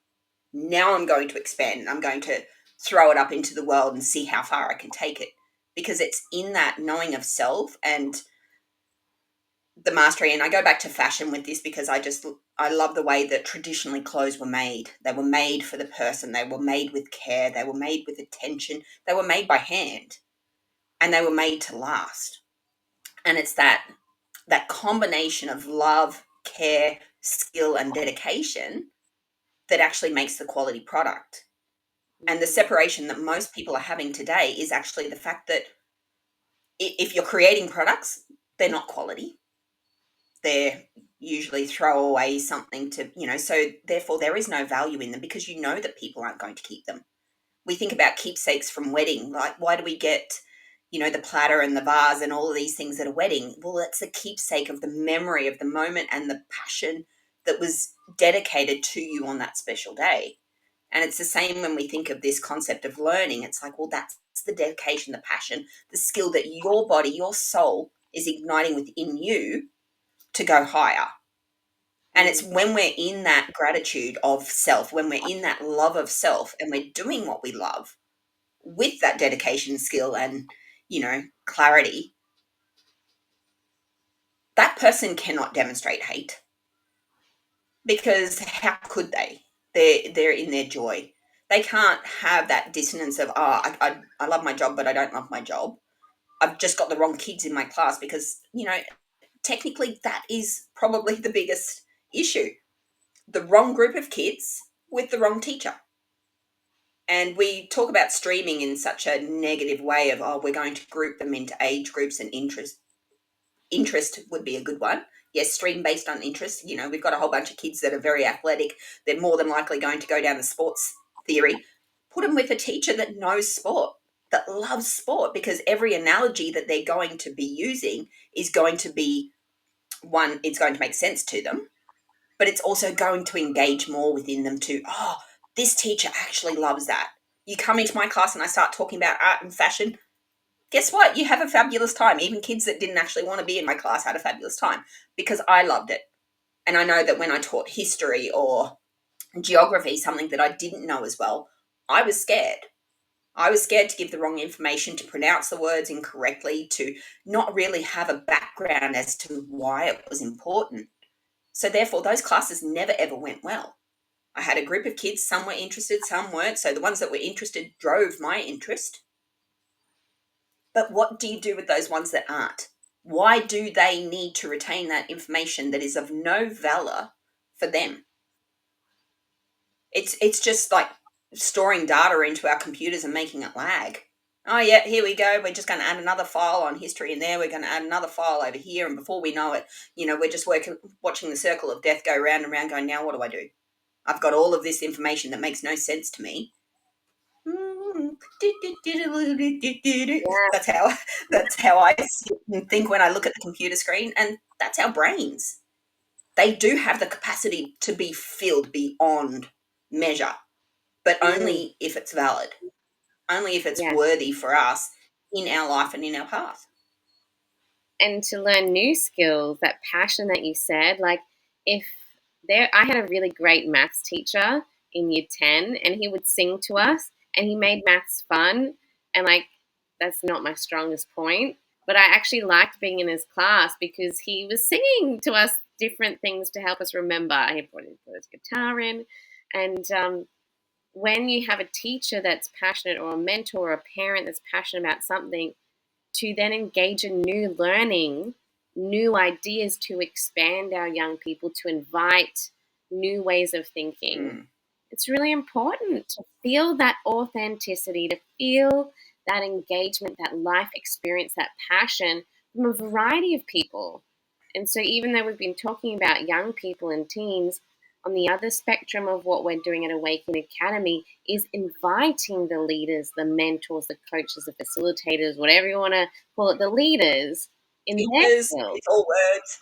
Now I'm going to expand and I'm going to throw it up into the world and see how far I can take it, because it's in that knowing of self and the mastery. And I go back to fashion with this because I love the way that traditionally clothes were made. They were made for the person. They were made with care. They were made with attention. They were made by hand, and they were made to last. And it's that combination of love, care, skill, and dedication that actually makes the quality product. And the separation that most people are having today is actually the fact that if you're creating products, they're not quality. They're usually throw away something so therefore there is no value in them, because that people aren't going to keep them. We think about keepsakes from wedding, like why do we get the platter and the vase and all of these things at a wedding? Well, that's a keepsake of the memory of the moment and the passion that was dedicated to you on that special day. And it's the same when we think of this concept of learning. It's like, well, that's the dedication, the passion, the skill that your body, your soul is igniting within you to go higher. And it's when we're in that gratitude of self, when we're in that love of self and we're doing what we love with that dedication, skill, and, clarity, that person cannot demonstrate hate, because how could they? They're in their joy. They can't have that dissonance of, I love my job, but I don't love my job. I've just got the wrong kids in my class, because, technically that is probably the biggest issue. The wrong group of kids with the wrong teacher. And we talk about streaming in such a negative way of, we're going to group them into age groups and interest. Interest would be a good one. Yes, stream based on interest. We've got a whole bunch of kids that are very athletic. They're more than likely going to go down the sports theory. Put them with a teacher that knows sport, that loves sport, because every analogy that they're going to be using is going to be one, it's going to make sense to them, but it's also going to engage more within them too. Oh, this teacher actually loves that. You come into my class and I start talking about art and fashion. Guess what? You have a fabulous time. Even kids that didn't actually want to be in my class had a fabulous time because I loved it. And I know that when I taught history or geography, something that I didn't know as well, I was scared. I was scared to give the wrong information, to pronounce the words incorrectly, to not really have a background as to why it was important. So therefore, those classes never ever went well. I had a group of kids, some were interested, some weren't. So the ones that were interested drove my interest. But what do you do with those ones that aren't? Why do they need to retain that information that is of no valor for them? It's just like storing data into our computers and making it lag. Oh yeah, here we go. We're just going to add another file on history in there. We're going to add another file over here, and before we know it, we're just watching the circle of death go round and round, going, now what do I do? I've got all of this information that makes no sense to me. That's how I sit and think when I look at the computer screen, and that's our brains. They do have the capacity to be filled beyond measure, but only if it's valid, only if it's worthy for us in our life and in our path. And to learn new skills, that passion that you said, like I had a really great maths teacher in year 10 and he would sing to us and he made maths fun, and like that's not my strongest point, but I actually liked being in his class because he was singing to us different things to help us remember. He put his guitar in, and when you have a teacher that's passionate, or a mentor or a parent that's passionate about something, to then engage in new learning, new ideas to expand our young people, to invite new ways of thinking. It's really important to feel that authenticity, to feel that engagement, that life experience, that passion from a variety of people. And so even though we've been talking about young people and teens, on the other spectrum of what we're doing at Awaken Academy is inviting the leaders, the mentors, the coaches, the facilitators, whatever you want to call it, the leaders in their field. It's all words.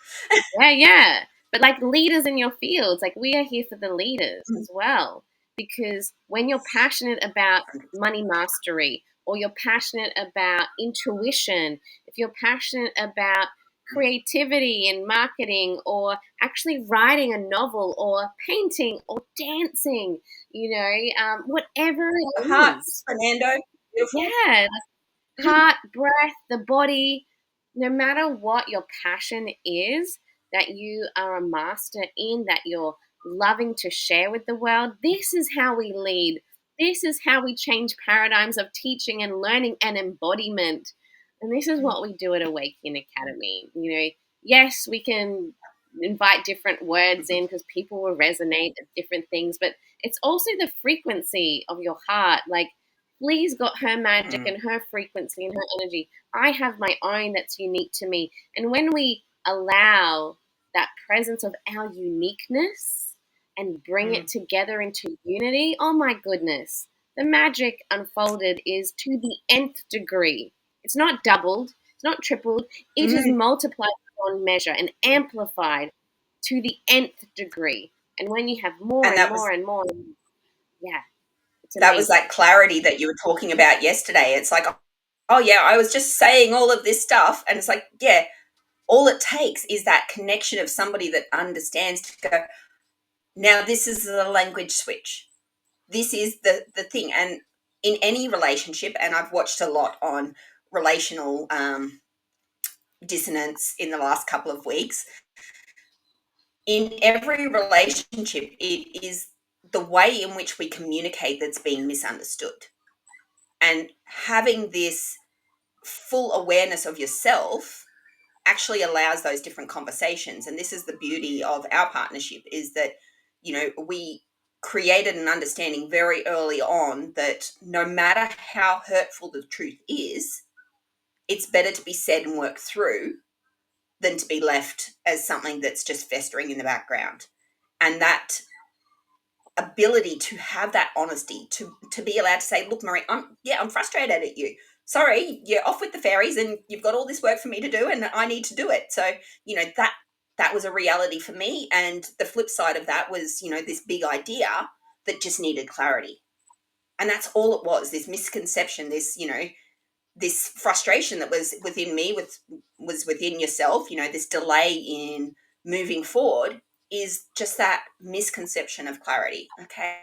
Yeah. But like leaders in your fields, like we are here for the leaders as well. Because when you're passionate about money mastery, or you're passionate about intuition, if you're passionate about creativity and marketing, or actually writing a novel, or painting, or dancing, whatever it Heart, is. Fernando. Beautiful. Yeah, heart, breath, the body, no matter what your passion is, that you are a master in, that you're loving to share with the world, this is how we lead. This is how we change paradigms of teaching and learning and embodiment. And this is what we do at Awakening Academy. Yes, we can invite different words in because people will resonate at different things, but it's also the frequency of your heart. Like, Lee's got her magic and her frequency and her energy. I have my own that's unique to me. And when we allow that presence of our uniqueness and bring it together into unity, oh my goodness, the magic unfolded is to the nth degree. It's not doubled, it's not tripled, it is multiplied beyond measure and amplified to the nth degree. And when you have more and more and more, yeah. It's That was amazing. that clarity that you were talking about yesterday. It's like, oh, yeah, I was just saying all of this stuff. And it's like, yeah, all it takes is that connection of somebody that understands to go, now this is the language switch. This is the thing. And in any relationship, and I've watched a lot on relational dissonance in the last couple of weeks, in every relationship, it is the way in which we communicate that's being misunderstood. And having this full awareness of yourself actually allows those different conversations. And this is the beauty of our partnership, is that, we created an understanding very early on that no matter how hurtful the truth is, it's better to be said and worked through than to be left as something that's just festering in the background. And that ability to have that honesty, to be allowed to say, look, Marie, I'm frustrated at you. Sorry, you're off with the fairies and you've got all this work for me to do and I need to do it. So, that was a reality for me. And the flip side of that was, this big idea that just needed clarity. And that's all it was, this misconception, this frustration that was within me, was within yourself, this delay in moving forward, is just that misconception of clarity. Okay,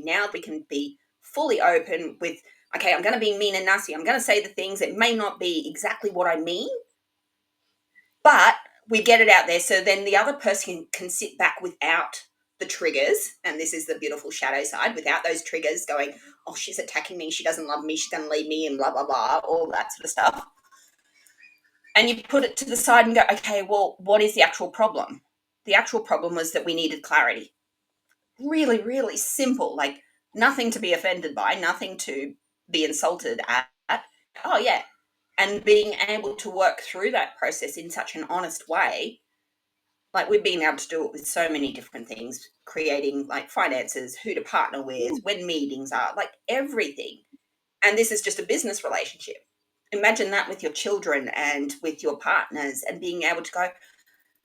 now we can be fully open with, okay, I'm going to be mean and nasty, I'm going to say the things that may not be exactly what I mean, but we get it out there so then the other person can sit back without the triggers. And this is the beautiful shadow side, without those triggers going, oh, she's attacking me, she doesn't love me, she's going to leave me, and blah blah blah, all that sort of stuff. And you put it to the side and go, okay, well, what is the actual problem? The actual problem was that we needed clarity. Really, really simple, like nothing to be offended by, nothing to be insulted at. Oh yeah. And being able to work through that process in such an honest way, like we've been able to do it with so many different things, creating like finances, who to partner with, when meetings are, like everything. And this is just a business relationship. Imagine that with your children and with your partners, and being able to go,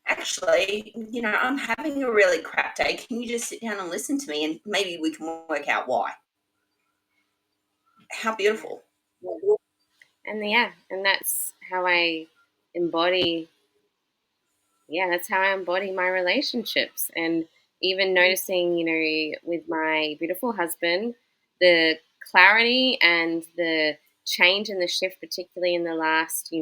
actually, I'm having a really crap day. Can you just sit down and listen to me? And maybe we can work out why. How beautiful. And that's how I embody that's how I embody my relationships. And even noticing, with my beautiful husband, the clarity and the change and the shift, particularly in the last,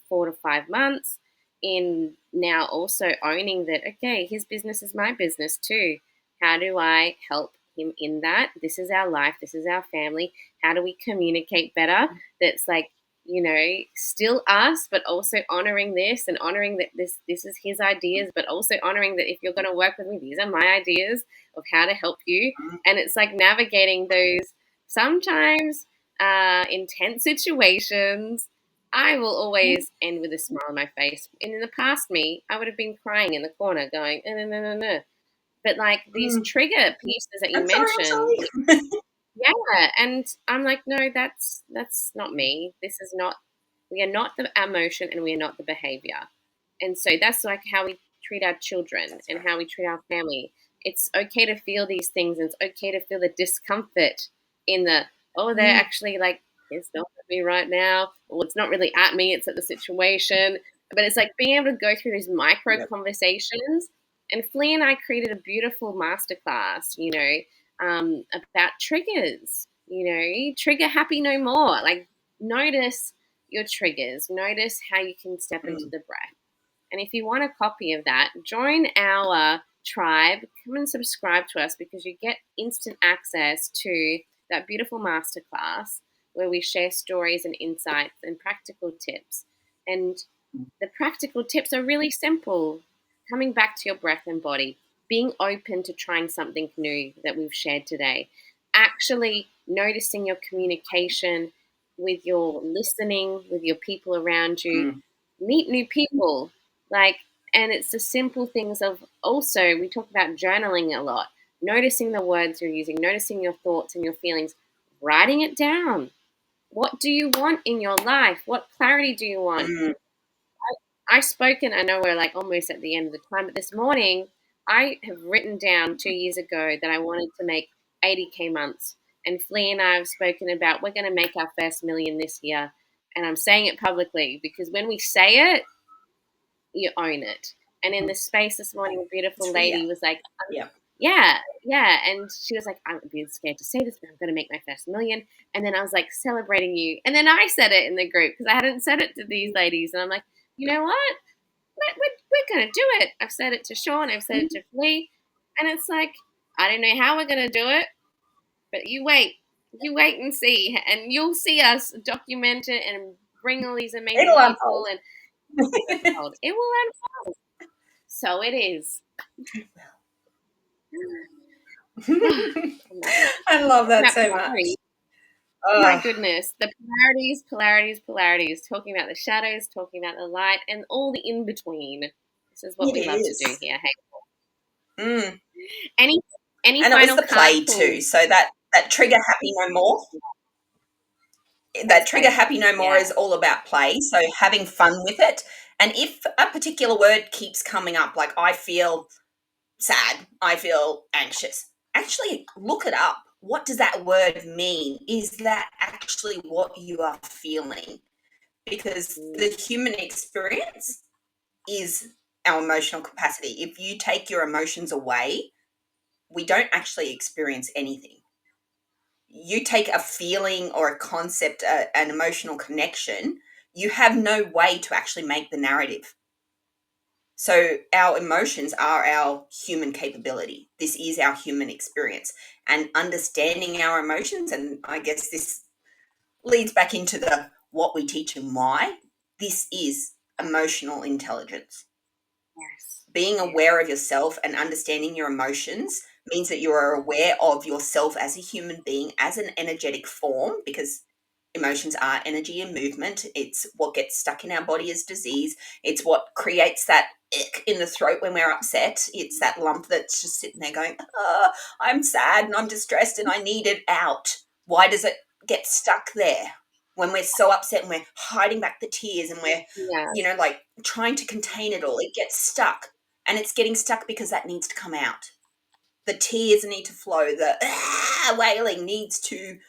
4 to 5 months, in now also owning that, okay, his business is my business too. How do I help him in that? This is our life, this is our family. How do we communicate better? That's like, still us, but also honoring this and honoring that this is his ideas, but also honoring that if you're going to work with me, these are my ideas of how to help you. And it's like navigating those sometimes intense situations. I will always end with a smile on my face. And in the past, me, I would have been crying in the corner, going, no, no, no, no, no. But like these Mm. trigger pieces that you I'm sorry, I'm mentioned, sorry. yeah, and I'm like, no, that's not me. This is not. We are not the emotion, and we are not the behavior. And so that's like how we treat our children That's and right. how we treat our family. It's okay to feel these things, and it's okay to feel the discomfort in the they're Mm. actually like pissed off at me right now. Well, it's not really at me; it's at the situation. But it's like being able to go through these micro Yep. conversations. And Flea and I created a beautiful masterclass, about triggers. Trigger happy no more. Like notice your triggers. Notice how you can step into Mm. the breath. And if you want a copy of that, join our tribe. Come and subscribe to us because you get instant access to that beautiful masterclass where we share stories and insights and practical tips. And the practical tips are really simple. Coming back to your breath and body, being open to trying something new that we've shared today, actually noticing your communication with your listening, with your people around you, Mm. meet new people. Like, and it's the simple things of also, we talk about journaling a lot, noticing the words you're using, noticing your thoughts and your feelings, writing it down. What do you want in your life? What clarity do you want? Mm. I've spoken, I know we're like almost at the end of the time, but this morning I have written down 2 years ago that I wanted to make 80K months. And Flea and I have spoken about we're going to make our first million this year. And I'm saying it publicly because when we say it, you own it. And in the space this morning, a beautiful lady was like, Yeah. yeah. And she was like, I'm being scared to say this, but I'm going to make my first million. And then I was like, celebrating you. And then I said it in the group because I hadn't said it to these ladies. And I'm like, you know what? We're going to do it. I've said it to Sean. I've said it to Flea. And it's like, I don't know how we're going to do it, but you wait. You wait and see. And you'll see us document it and bring all these amazing It'll people. unfold. And it will unfold. So it is. I love that so much. Oh my goodness. The polarities. Talking about the shadows, talking about the light, and all the in between. This is what we love to do here. Hey. Any and final it was the play pull? too. So that trigger happy no more. That trigger happy no more is all about play. So having fun with it. And if a particular word keeps coming up, like I feel sad, I feel anxious, actually look it up. What does that word mean? Is that actually what you are feeling? Because the human experience is our emotional capacity. If you take your emotions away, we don't actually experience anything. You take a feeling or a concept, an emotional connection, you have no way to actually make the narrative. So our emotions are our human capability. This is our human experience. And understanding our emotions, and I guess this leads back into the what we teach and why, this is emotional intelligence. Yes. Being aware of yourself and understanding your emotions means that you are aware of yourself as a human being, as an energetic form, because emotions are energy and movement. It's what gets stuck in our body as disease. It's what creates that ick in the throat when we're upset. It's that lump that's just sitting there going, I'm sad and I'm distressed and I need it out. Why does it get stuck there? When we're so upset and we're hiding back the tears and we're, like trying to contain it all, it gets stuck. And it's getting stuck because that needs to come out. The tears need to flow. The wailing needs to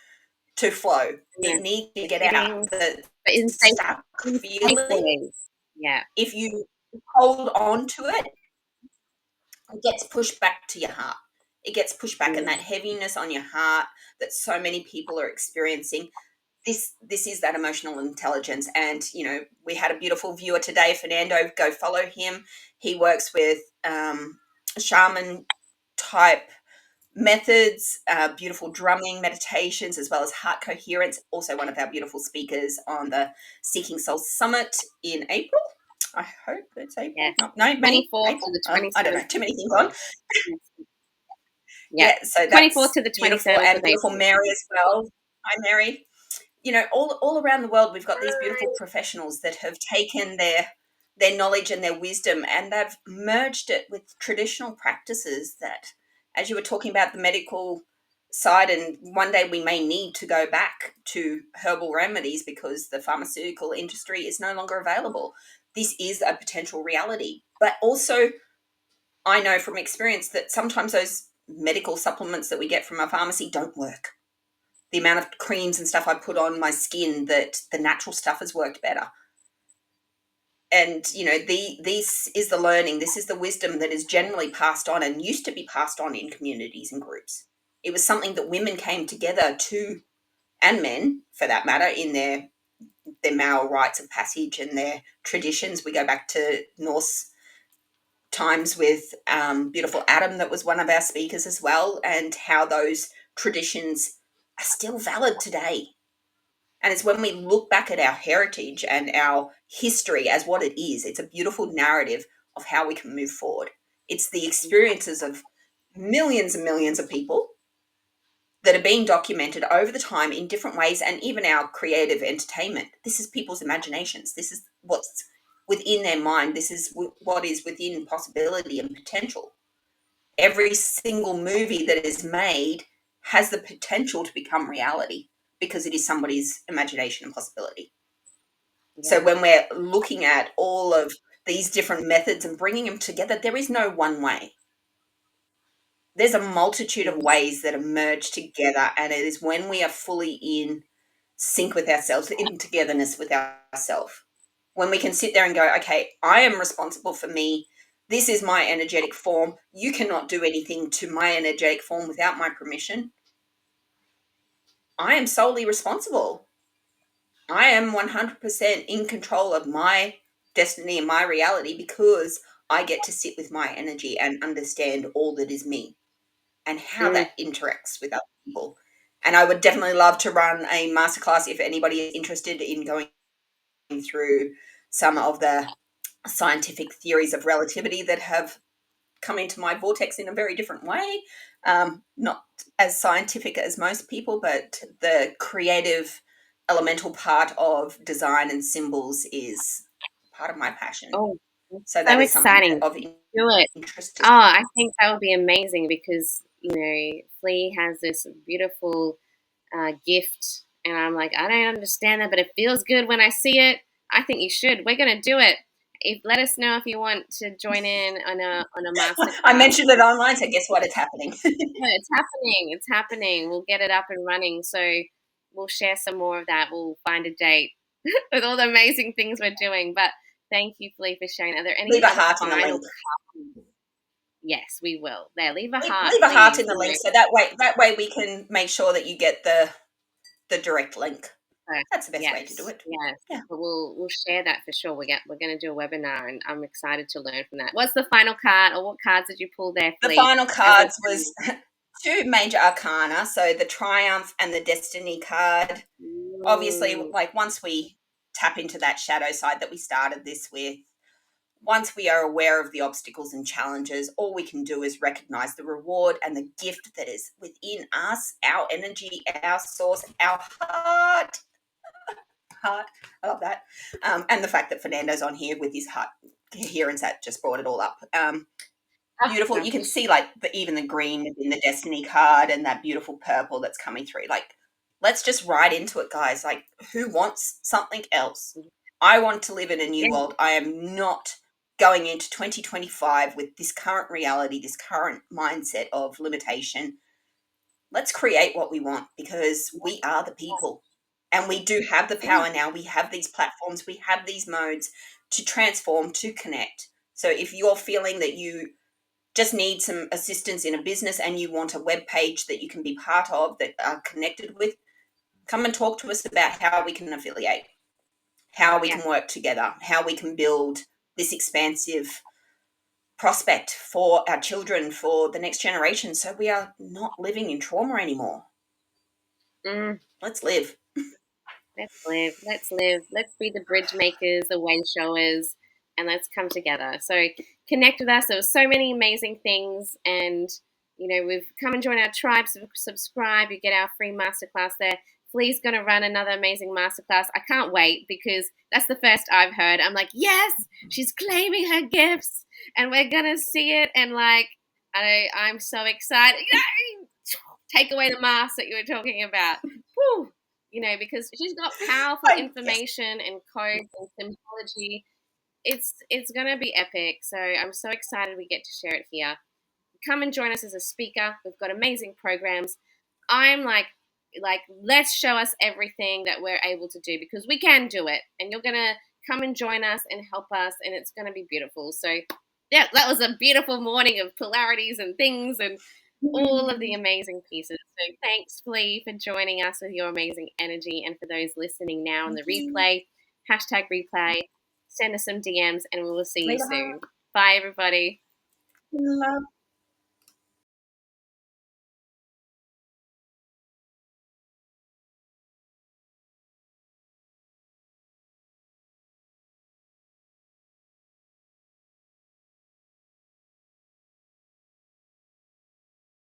flow. It needs to get out. The stuck feeling. Yeah. If you hold on to it, it gets pushed back to your heart. It gets pushed back, and that heaviness on your heart that so many people are experiencing. This is that emotional intelligence. And we had a beautiful viewer today, Fernando. Go follow him. He works with shaman type methods, beautiful drumming meditations, as well as heart coherence. Also one of our beautiful speakers on the Seeking Soul Summit in April. I hope it's April. Yes. No, May. 24th April. to the 27th. I don't know. Too many things on. Yeah. So that's 24th to the 27th beautiful. And beautiful Mary as well. Hi, Mary. All around the world, we've got these beautiful professionals that have taken their knowledge and their wisdom, and they've merged it with traditional practices that, as you were talking about the medical side, and one day we may need to go back to herbal remedies because the pharmaceutical industry is no longer available. This is a potential reality. But also, I know from experience that sometimes those medical supplements that we get from a pharmacy don't work. The amount of creams and stuff I put on my skin, that the natural stuff has worked better. And, this is the learning, this is the wisdom that is generally passed on and used to be passed on in communities and groups. It was something that women came together to, and men for that matter, in their male rites of passage and their traditions. We go back to Norse times with beautiful Adam, that was one of our speakers as well, and how those traditions are still valid today. And it's when we look back at our heritage and our history as what it is, it's a beautiful narrative of how we can move forward. It's the experiences of millions and millions of people that are being documented over the time in different ways, and even our creative entertainment. This is people's imaginations. This is what's within their mind. This is what is within possibility and potential. Every single movie that is made has the potential to become reality because it is somebody's imagination and possibility. Yeah. So when we're looking at all of these different methods and bringing them together, there is no one way. there's a multitude of ways that emerge together, and it is when we are fully in sync with ourselves, in togetherness with ourselves, when we can sit there and go, okay, I am responsible for me. This is my energetic form. You cannot do anything to my energetic form without my permission. I am solely responsible. I am 100% in control of my destiny and my reality because I get to sit with my energy and understand all that is me and how Mm. that interacts with other people. And I would definitely love to run a masterclass if anybody is interested in going through some of the scientific theories of relativity that have come into my vortex in a very different way. Not as scientific as most people, but the creative elemental part of design and symbols is part of my passion. Oh, So so that is something exciting. that of Do it. interest Oh, to. I think that would be amazing because, Flea has this beautiful gift. And I'm like, I don't understand that, but it feels good when I see it. I think you should. We're going to do it. Let us know if you want to join in on a master I class. mentioned it online, so guess what? It's happening. No, it's happening. It's happening. We'll get it up and running. So we'll share some more of that. We'll find a date with all the amazing things we're doing. But thank you, Flea, for sharing. Are there any Leave a other heart in the final link. comments? Yes, we will. There, leave a heart, Leave a heart please. in the link, so that way we can make sure that you get the direct link. That's the best way to do Yes, it. yes. Yeah. But we'll share that for sure. We're going to do a webinar, and I'm excited to learn from that. What's the final card, or what cards did you pull there, The Flea? final As we're cards was two major arcana, so the Triumph and the Destiny card. Obviously, Ooh, like once we tap into that shadow side that we started this with, once we are aware of the obstacles and challenges, all we can do is recognize the reward and the gift that is within us, our energy, our source, our heart. Heart. I love that. And the fact that Fernando's on here with his heart coherence, that just brought it all up. Beautiful. You can see like even the green within the Destiny card and that beautiful purple that's coming through. Like, let's just ride into it, guys. Like, who wants something else? I want to live in a new yeah, world. I am not going into 2025 with this current reality, this current mindset of limitation. Let's create what we want because we are the people and we do have the yeah, power now. We have these platforms, we have these modes to transform, to connect. So if you're feeling that you just need some assistance in a business and you want a web page that you can be part of that are connected with, come and talk to us about how we can affiliate, how we yeah. can work together, how we can build this expansive prospect for our children, for the next generation, so we are not living in trauma anymore. Mm. Let's live. Let's live. Let's live. Let's be the bridge makers, the way showers, and let's come together. So connect with us. There were so many amazing things, and we've come and join our tribe. Subscribe. You get our free masterclass there. Flea's going to run another amazing masterclass. I can't wait because that's the first I've heard. I'm like, yes, she's claiming her gifts, and we're gonna see it. And like, I'm so excited. Take away the mask that you were talking about. Whew. Because she's got powerful Yes. information and codes and symbology. It's gonna be epic. So I'm so excited we get to share it here. Come and join us as a speaker. We've got amazing programs. I'm like let's show us everything that we're able to do because we can do it. And you're gonna come and join us and help us, and it's gonna be beautiful. So yeah, that was a beautiful morning of polarities and things and all of the amazing pieces. So thanks, Flea, for joining us with your amazing energy. And for those listening now on Thank the you. replay, #replay, send us some DMs and we will see you Leave a soon. heart. Bye, everybody. Love.